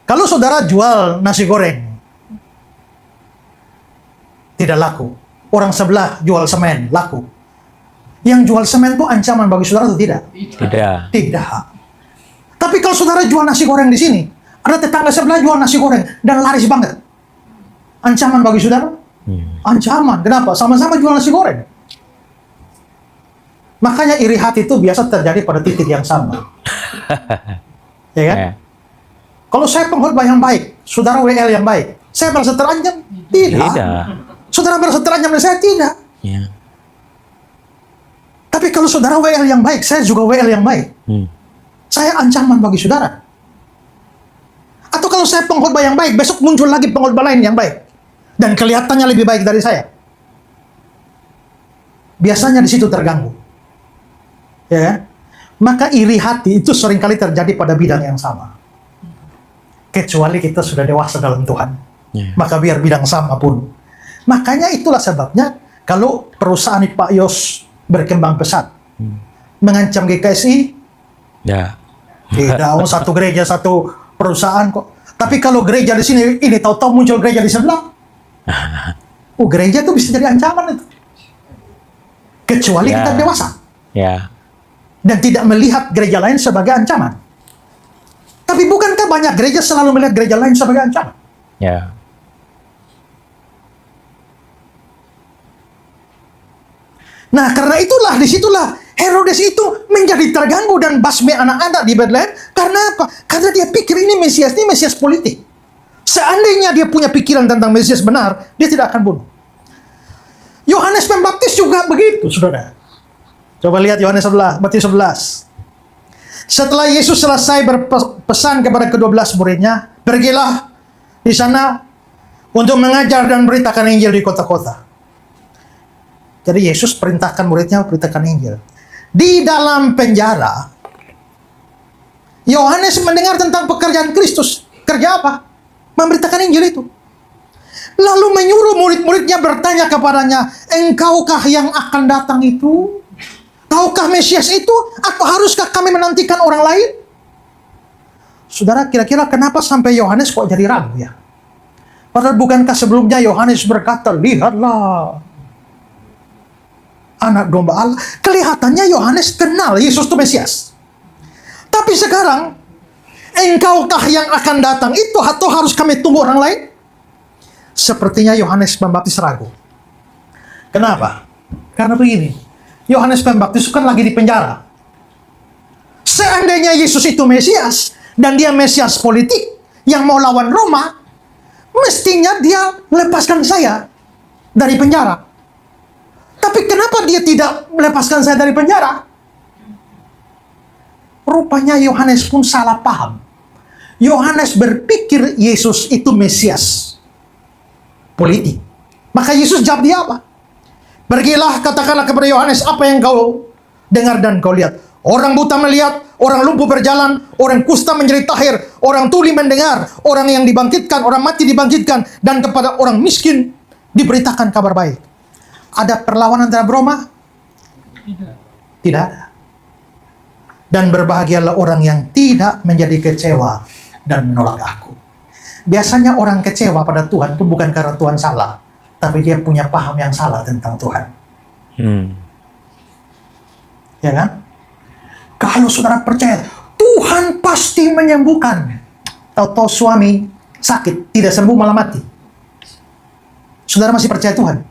Kalau saudara jual nasi goreng, tidak laku. Orang sebelah jual semen, laku. Yang jual semen itu ancaman bagi saudara atau tidak? Tidak. Tidak. Tapi kalau saudara jual nasi goreng di sini, ada tetangga sebelah jual nasi goreng, dan laris banget. Ancaman bagi saudara? Ancaman. Kenapa? Sama-sama jual nasi goreng. Makanya iri hati itu biasa terjadi pada titik yang sama. Ya kan? Kalau saya pengkhotbah yang baik, saudara WL yang baik, saya merasa terancam? Tidak. Saudara merasa terancam dan saya tidak. Ya. Tapi kalau saudara WL yang baik, saya juga WL yang baik. Saya ancaman bagi saudara. Atau kalau saya pengkhotbah yang baik, besok muncul lagi pengkhotbah lain yang baik. Dan kelihatannya lebih baik dari saya. Biasanya di situ terganggu. Ya kan? Maka iri hati itu seringkali terjadi pada bidang yang sama. Kecuali kita sudah dewasa dalam Tuhan. Maka biar bidang sama pun. Makanya itulah sebabnya kalau perusahaan Pak Yos berkembang pesat, mengancam GKSI, Ya. tidak, satu gereja satu perusahaan kok. Tapi kalau gereja di sini, ini tahu-tahu muncul gereja di sebelah. Gereja itu bisa jadi ancaman itu. Kecuali kita dewasa. Ya. Dan tidak melihat gereja lain sebagai ancaman. Tapi bukankah banyak gereja selalu melihat gereja lain sebagai ancaman? Ya. Nah, karena itulah, disitulah Herodes itu menjadi terganggu dan basmi anak-anak di Bethlehem. Karena apa? Karena dia pikir ini Mesias politik. Seandainya dia punya pikiran tentang Mesias benar, dia tidak akan bunuh. Yohanes Pembaptis juga begitu, saudara. Coba lihat Yohanes 11. Setelah Yesus selesai berpesan kepada ke-12 muridnya, pergilah di sana untuk mengajar dan beritakan Injil di kota-kota. Jadi Yesus perintahkan muridnya beritakan Injil. Di dalam penjara, Yohanes mendengar tentang pekerjaan Kristus. Kerja apa? Memberitakan Injil itu. Lalu menyuruh murid-muridnya bertanya kepadanya, engkaukah yang akan datang itu? Tahukah Mesias itu? Atau haruskah kami menantikan orang lain? Saudara, kira-kira kenapa sampai Yohanes kok jadi ragu ya? Padahal bukankah sebelumnya Yohanes berkata, lihatlah anak domba Allah. Kelihatannya Yohanes kenal Yesus itu Mesias. Tapi sekarang, engkaukah yang akan datang itu atau harus kami tunggu orang lain? Sepertinya Yohanes Pembaptis ragu. Kenapa? Karena begini, Yohanes Pembaptis kan lagi di penjara. Seandainya Yesus itu Mesias, dan dia Mesias politik yang mau lawan Roma, mestinya dia lepaskan saya dari penjara. Tapi kenapa dia tidak melepaskan saya dari penjara? Rupanya Yohanes pun salah paham. Yohanes berpikir Yesus itu Mesias politik. Maka Yesus jawab dia apa? Pergilah, katakanlah kepada Yohanes apa yang kau dengar dan kau lihat. Orang buta melihat, orang lumpuh berjalan, orang kusta menjadi tahir, orang tuli mendengar, orang yang dibangkitkan, orang mati dibangkitkan, dan kepada orang miskin diberitakan kabar baik. Ada perlawanan terhadap Roma? Tidak ada. Dan berbahagialah orang yang tidak menjadi kecewa dan menolak aku. Biasanya orang kecewa pada Tuhan itu bukan karena Tuhan salah, tapi dia punya paham yang salah tentang Tuhan. Ya kan? Kalau saudara percaya, Tuhan pasti menyembuhkan. Tahu-tahu suami sakit, tidak sembuh malah mati. Saudara masih percaya Tuhan?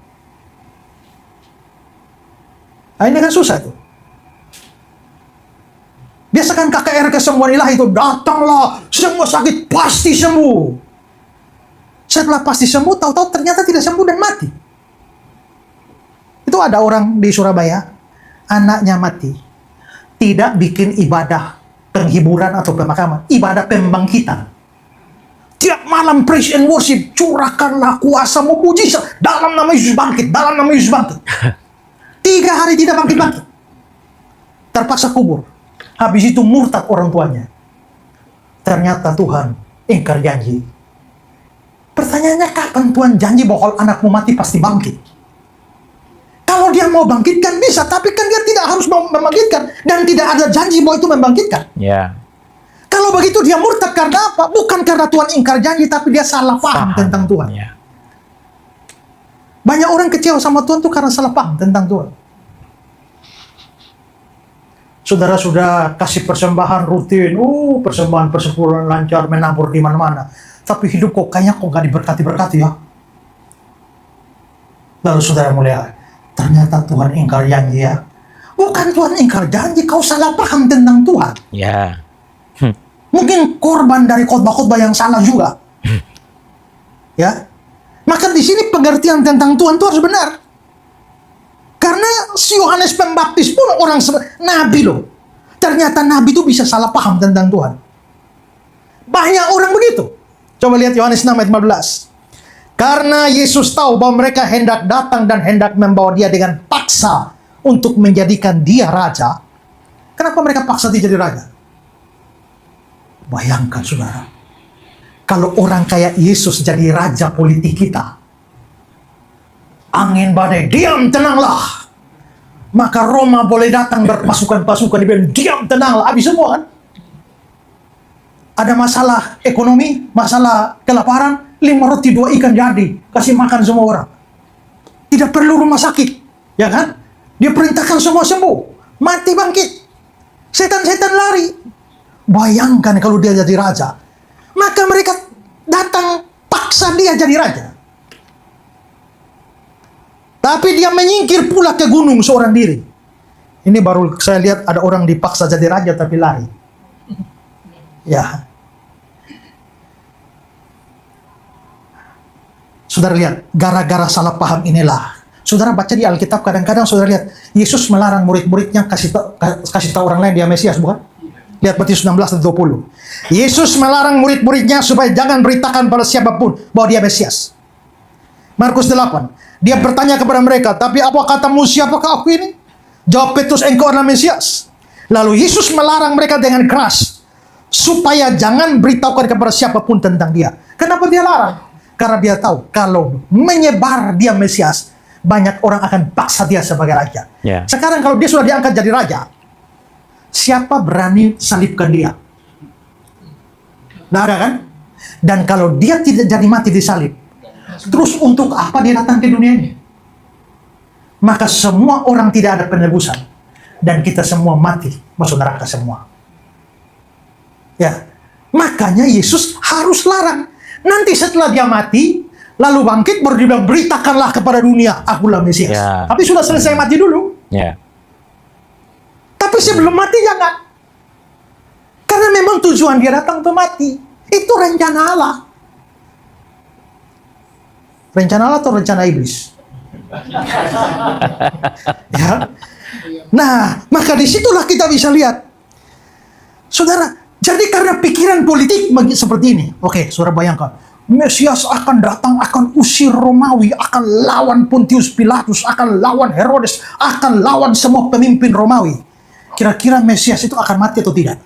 Nah, ini kan susah tuh. Biasakan KKR kesembuhan ilahi itu, datanglah, semua sakit pasti sembuh. Setelah pasti sembuh, tahu-tahu ternyata tidak sembuh dan mati. Itu ada orang di Surabaya, anaknya mati. Tidak bikin ibadah penghiburan atau pemakaman, ibadah pembangkitan. Tiap malam praise and worship, curahkanlah kuasa-Mu mujizat, dalam nama Yesus bangkit, dalam nama Yesus bangkit. 3 hari tidak bangkit-bangkit. Terpaksa kubur. Habis itu murtad orang tuanya. Ternyata Tuhan ingkar janji. Pertanyaannya, kapan Tuhan janji bahwa anakmu mati pasti bangkit? Kalau dia mau bangkitkan bisa, tapi kan dia tidak harus mau membangkitkan. Dan tidak ada janji bahwa itu membangkitkan. Ya. Kalau begitu dia murtad karena apa? Bukan karena Tuhan ingkar janji, tapi dia salah paham tentang Tuhan. Ya. Banyak orang kecewa sama Tuhan tuh karena salah paham tentang Tuhan. Saudara sudah kasih persembahan rutin, persembahan persepuluhan lancar, menabur di mana-mana. Tapi hidup kok kayaknya nggak diberkati-berkati ya. Lalu saudara mulai, ternyata Tuhan ingkar janji ya. Bukan Tuhan ingkar janji, kau salah paham tentang Tuhan. Ya. Mungkin korban dari khotbah-khotbah yang salah juga. Ya. Maka di sini pengertian tentang Tuhan itu harus benar. Karena si Yohanes Pembaptis pun orang nabi loh. Ternyata nabi itu bisa salah paham tentang Tuhan. Banyak orang begitu. Coba lihat Yohanes 6 ayat 15. Karena Yesus tahu bahwa mereka hendak datang dan hendak membawa dia dengan paksa untuk menjadikan dia raja. Kenapa mereka paksa dia jadi raja? Bayangkan saudara, kalau orang kayak Yesus jadi raja politik kita, angin badai, diam tenanglah. Maka Roma boleh datang berpasukan-pasukan, dibilang diam tenanglah, habis semua kan. Ada masalah ekonomi, masalah kelaparan, 5 roti 2 ikan jadi, kasih makan semua orang. Tidak perlu rumah sakit, ya kan? Dia perintahkan semua sembuh, mati bangkit, setan-setan lari. Bayangkan kalau dia jadi raja, maka mereka datang paksa dia jadi raja. Tapi dia menyingkir pula ke gunung seorang diri. Ini baru saya lihat ada orang dipaksa jadi raja tapi lari. Ya. Saudara lihat, gara-gara salah paham inilah. Saudara baca di Alkitab kadang-kadang saudara lihat, Yesus melarang murid-muridnya kasih tahu orang lain dia Mesias, bukan? Lihat Matius 16 dan 20. Yesus melarang murid-muridnya supaya jangan beritakan pada siapapun bahwa dia Mesias. Markus 8. Dia bertanya kepada mereka, tapi apa katamu, siapakah aku ini? Jawab Petrus, engkau adalah Mesias. Lalu Yesus melarang mereka dengan keras supaya jangan beritahukan kepada siapapun tentang dia. Kenapa dia larang? Karena dia tahu kalau menyebar dia Mesias, banyak orang akan paksa dia sebagai raja. Yeah. Sekarang kalau dia sudah diangkat jadi raja, siapa berani salibkan dia? Nggak ada kan? Dan kalau dia tidak jadi mati disalib, terus untuk apa dia datang ke dunia ini? Maka semua orang tidak ada penebusan. Dan kita semua mati, masuk neraka semua. Ya, makanya Yesus harus larang. Nanti setelah dia mati, lalu bangkit, baru dibilang, beritakanlah kepada dunia, akulah Mesias. Ya. Tapi sudah selesai mati dulu. Ya. Tapi sebelum mati jangan. Karena memang tujuan dia datang untuk mati. Itu rencana Allah. Rencana Allah atau rencana iblis? Ya. Nah, maka disitulah kita bisa lihat. Saudara, jadi karena pikiran politik seperti ini. Oke, saudara bayangkan. Mesias akan datang, akan usir Romawi, akan lawan Pontius Pilatus, akan lawan Herodes, akan lawan semua pemimpin Romawi. Kira-kira Mesias itu akan mati atau tidak?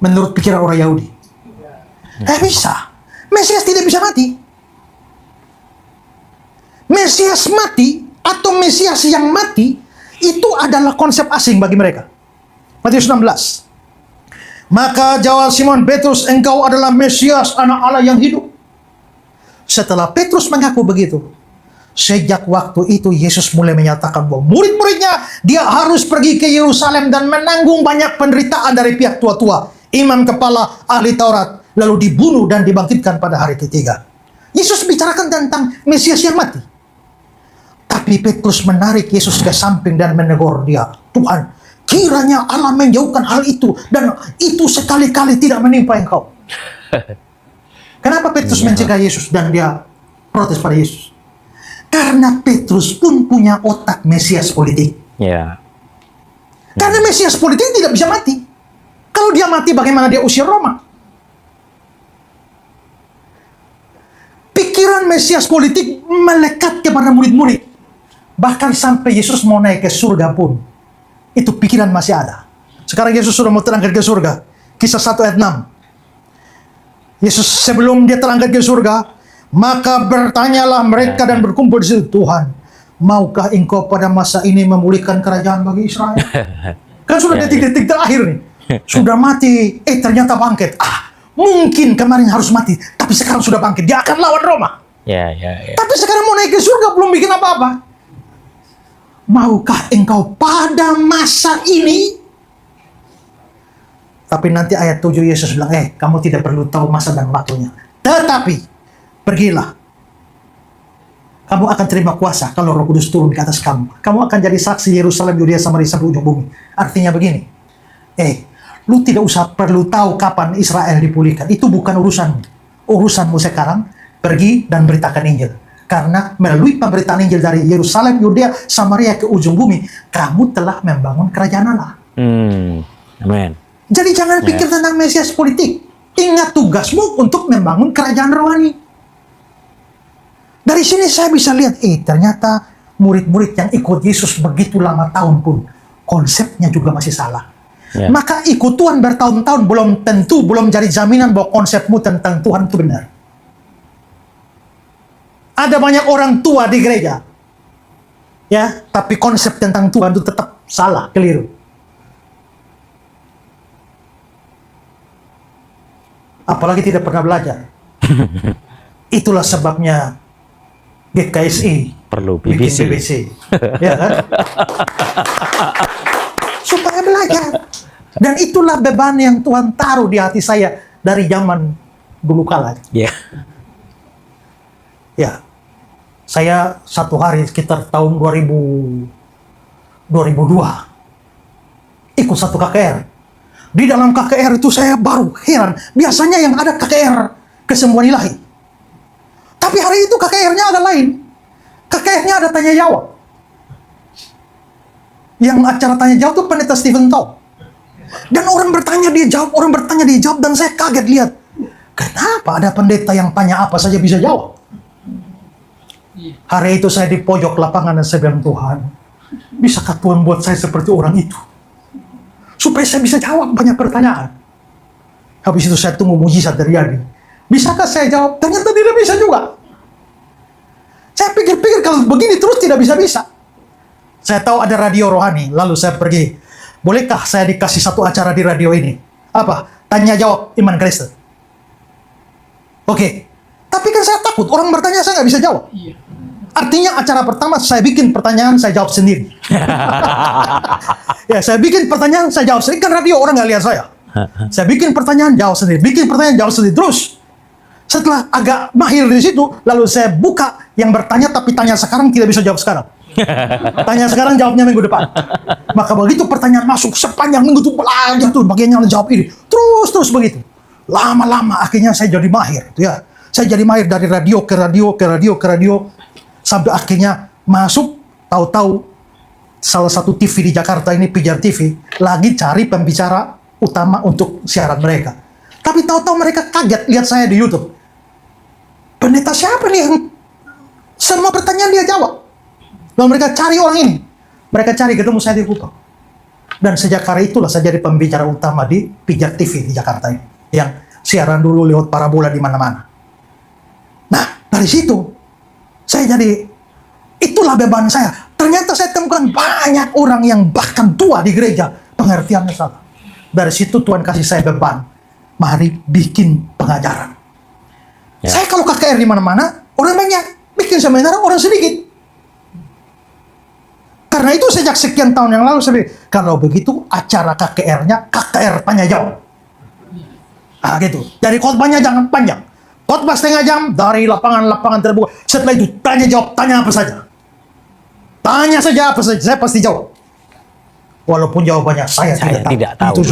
Menurut pikiran orang Yahudi. Bisa. Mesias tidak bisa mati. Mesias mati atau Mesias yang mati itu adalah konsep asing bagi mereka. Matius 16. Maka jawab Simon Petrus, engkau adalah Mesias, anak Allah yang hidup. Setelah Petrus mengaku begitu, Sejak waktu itu Yesus mulai menyatakan bahwa murid-muridnya dia harus pergi ke Yerusalem dan menanggung banyak penderitaan dari pihak tua-tua, imam kepala, ahli Taurat, lalu dibunuh dan dibangkitkan pada hari ketiga. Yesus bicarakan tentang Mesias yang mati. Tapi Petrus menarik Yesus ke samping dan menegur dia. Tuhan, kiranya Allah menjauhkan hal itu dan itu sekali-kali tidak menimpa engkau. Kenapa Petrus mencegah Yesus dan dia protes pada Yesus? Karena Petrus pun punya otak Mesias politik. Ya. Karena Mesias politik tidak bisa mati. Kalau dia mati, bagaimana dia usir Roma? Pikiran Mesias politik melekat kepada murid-murid. Bahkan sampai Yesus mau naik ke surga pun, itu pikiran masih ada. Sekarang Yesus sudah mau terangkat ke surga. Kisah 1 ayat 6. Yesus sebelum dia terangkat ke surga, maka bertanyalah mereka dan berkumpul di situ, Tuhan, maukah engkau pada masa ini memulihkan kerajaan bagi Israel? Kan sudah detik-detik terakhir nih. Sudah mati, ternyata bangkit. Mungkin kemarin harus mati, tapi sekarang sudah bangkit. Dia akan lawan Roma. Ya. Tapi sekarang mau naik ke surga, belum bikin apa-apa. Maukah engkau pada masa ini? Tapi nanti ayat 7 Yesus bilang, kamu tidak perlu tahu masa dan waktunya. Tetapi pergilah. Kamu akan terima kuasa kalau Roh Kudus turun ke atas kamu. Kamu akan jadi saksi Yerusalem, Yudea, Samaria sampai ujung bumi. Artinya begini. Lu tidak usah perlu tahu kapan Israel dipulihkan. Itu bukan urusanmu. Urusanmu sekarang pergi dan beritakan Injil. Karena melalui pemberitaan Injil dari Yerusalem, Yudea, Samaria ke ujung bumi, kamu telah membangun kerajaan Allah. Amin. Jadi jangan pikir tentang Mesias politik. Ingat tugasmu untuk membangun kerajaan rohani. Dari sini saya bisa lihat, ternyata murid-murid yang ikut Yesus begitu lama tahun pun, konsepnya juga masih salah. Maka ikut Tuhan bertahun-tahun belum jadi jaminan bahwa konsepmu tentang Tuhan itu benar. Ada banyak orang tua di gereja, ya, tapi konsep tentang Tuhan itu tetap salah, keliru. Apalagi tidak pernah belajar. Itulah sebabnya GKSI perlu bikin BBC. BBC. Ya kan? Supaya belajar. Dan itulah beban yang Tuhan taruh di hati saya dari zaman dulu kala. Ya. Saya satu hari sekitar tahun 2002 ikut satu KKR. Di dalam KKR itu saya baru heran. Biasanya yang ada KKR kesembuhan ilahi. Tapi hari itu KKR-nya ada lain. KKR-nya ada tanya jawab. Yang acara tanya jawab itu pendeta Stephen Tau. Dan orang bertanya dia jawab, dan saya kaget lihat. Kenapa ada pendeta yang tanya apa saja bisa jawab? Hari itu saya di pojok lapangan dan saya bilang, Tuhan, bisakah Tuhan buat saya seperti orang itu? Supaya saya bisa jawab banyak pertanyaan. Habis itu saya tunggu mujizat terjadi. Bisakah saya jawab? Ternyata tidak bisa juga. Saya pikir-pikir kalau begini terus tidak bisa-bisa. Saya tahu ada radio rohani, lalu saya pergi. Bolehkah saya dikasih satu acara di radio ini? Apa? Tanya jawab iman Kristen. Oke. Tapi kan saya takut, orang bertanya saya nggak bisa jawab. Artinya acara pertama saya bikin pertanyaan, saya jawab sendiri. Ya, saya bikin pertanyaan, saya jawab sendiri. Kan radio orang nggak lihat saya. Saya bikin pertanyaan, jawab sendiri. Bikin pertanyaan, jawab sendiri. Terus, setelah agak mahir di situ, lalu saya buka yang bertanya, tapi tanya sekarang tidak bisa jawab sekarang. Tanya sekarang, jawabnya minggu depan. Maka begitu pertanyaan masuk, sepanjang minggu itu belajar tuh, bagian yang jawab ini. Terus begitu. Lama-lama akhirnya saya jadi mahir. Ya. Saya jadi mahir dari radio ke radio. Sampai akhirnya masuk, tahu-tahu salah satu TV di Jakarta ini, Pijar TV, lagi cari pembicara utama untuk siaran mereka. Tapi tahu-tahu mereka kaget lihat saya di YouTube. Pendeta siapa nih yang semua pertanyaan dia jawab? Lalu mereka cari orang ini. Mereka cari, ketemu saya di Kupang. Dan sejak hari itulah saya jadi pembicara utama di Pijar TV di Jakarta ini. Yang siaran dulu lewat parabola di mana-mana. Nah, dari situ saya jadi, itulah beban saya. Ternyata saya temukan banyak orang yang bahkan tua di gereja, pengertiannya salah. Dari situ Tuhan kasih saya beban. Mari bikin pengajaran. Saya kalau KKR di mana-mana, orang banyak. Bikin seminar, orang sedikit. Karena itu sejak sekian tahun yang lalu saya bilang, kalau begitu acara KKR-nya KKR tanya jawab. Ah gitu. Jadi khotbahnya jangan panjang. Khotbah setengah jam dari lapangan terbuka. Setelah itu tanya jawab, tanya apa saja. Tanya saja apa saja, saya pasti jawab. Walaupun jawabannya saya tidak tahu.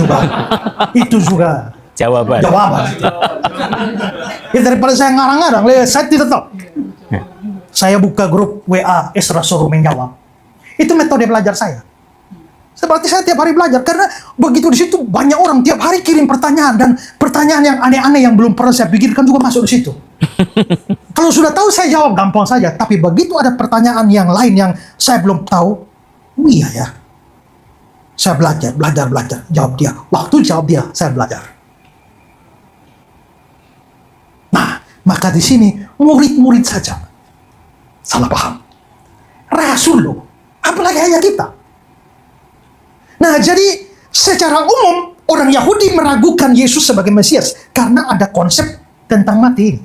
Itu juga Jawaban. Ya, daripada saya ngarang-ngarang, saya tidak tahu. Saya buka grup WA Esra suruh menjawab. Itu metode belajar saya. Seperti saya tiap hari belajar, karena begitu di situ banyak orang tiap hari kirim pertanyaan, dan pertanyaan yang aneh-aneh yang belum pernah saya pikirkan juga masuk di situ. Kalau sudah tahu saya jawab gampang saja, tapi begitu ada pertanyaan yang lain yang saya belum tahu, iya ya. Saya belajar, jawab dia. Waktu jawab dia, saya belajar. Nah, maka di sini murid-murid saja salah paham. Rasul loh, apalagi hanya kita. Nah, jadi secara umum orang Yahudi meragukan Yesus sebagai Mesias karena ada konsep tentang mati ini.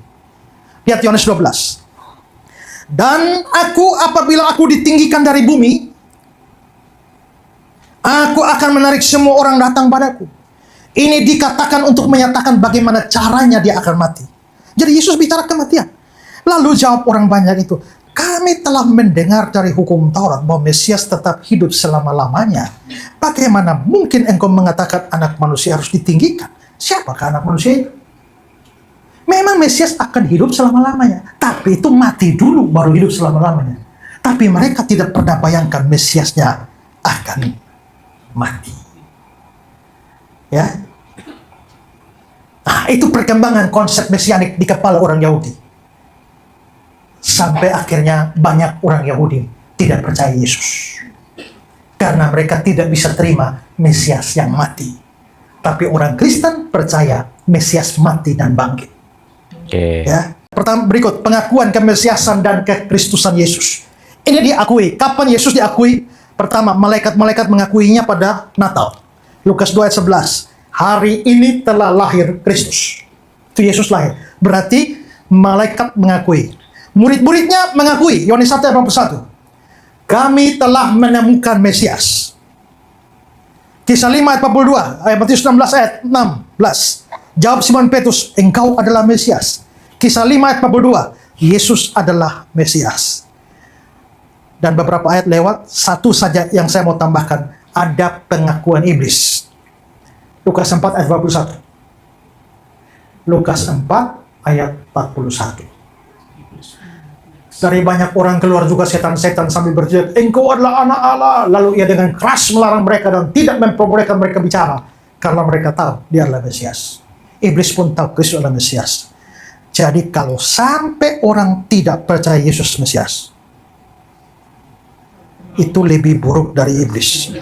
Lihat Yohanes 12. Dan apabila aku ditinggikan dari bumi, aku akan menarik semua orang datang padaku. Ini dikatakan untuk menyatakan bagaimana caranya dia akan mati. Jadi Yesus bicara kematian. Lalu jawab orang banyak itu, kami telah mendengar dari hukum Taurat bahwa Mesias tetap hidup selama-lamanya. Bagaimana mungkin engkau mengatakan anak manusia harus ditinggikan? Siapakah anak manusia itu? Memang Mesias akan hidup selama-lamanya. Tapi itu mati dulu baru hidup selama-lamanya. Tapi mereka tidak pernah bayangkan Mesiasnya akan mati. Ya. Nah, itu perkembangan konsep mesianik di kepala orang Yahudi. Sampai akhirnya banyak orang Yahudi tidak percaya Yesus. Karena mereka tidak bisa terima Mesias yang mati. Tapi orang Kristen percaya Mesias mati dan bangkit. Ya. Pertama, berikut pengakuan kemesiasan dan kekristusan Yesus. Ini diakui. Kapan Yesus diakui? Pertama, malaikat-malaikat mengakuinya pada Natal. Lukas 2 ayat 11. Hari ini telah lahir Kristus. Itu Yesus lahir. Berarti malaikat mengakui. Murid-muridnya mengakui. Yohanes 1 ayat 81. Kami telah menemukan Mesias. Kisah 5 ayat 42. Ayat Matius 16 ayat 16. Jawab Simon Petrus, engkau adalah Mesias. Kisah 5 ayat 42. Yesus adalah Mesias. Dan beberapa ayat lewat, satu saja yang saya mau tambahkan. Ada pengakuan iblis. Lukas 4 ayat 41. Lukas 4 ayat 41. Dari banyak orang keluar juga setan-setan sambil berteriak, engkau adalah anak Allah. Lalu ia dengan keras melarang mereka dan tidak memperbolehkan mereka bicara. Karena mereka tahu dia adalah Mesias. Iblis pun tahu Kristus adalah Mesias. Jadi kalau sampai orang tidak percaya Yesus Mesias, itu lebih buruk dari iblis.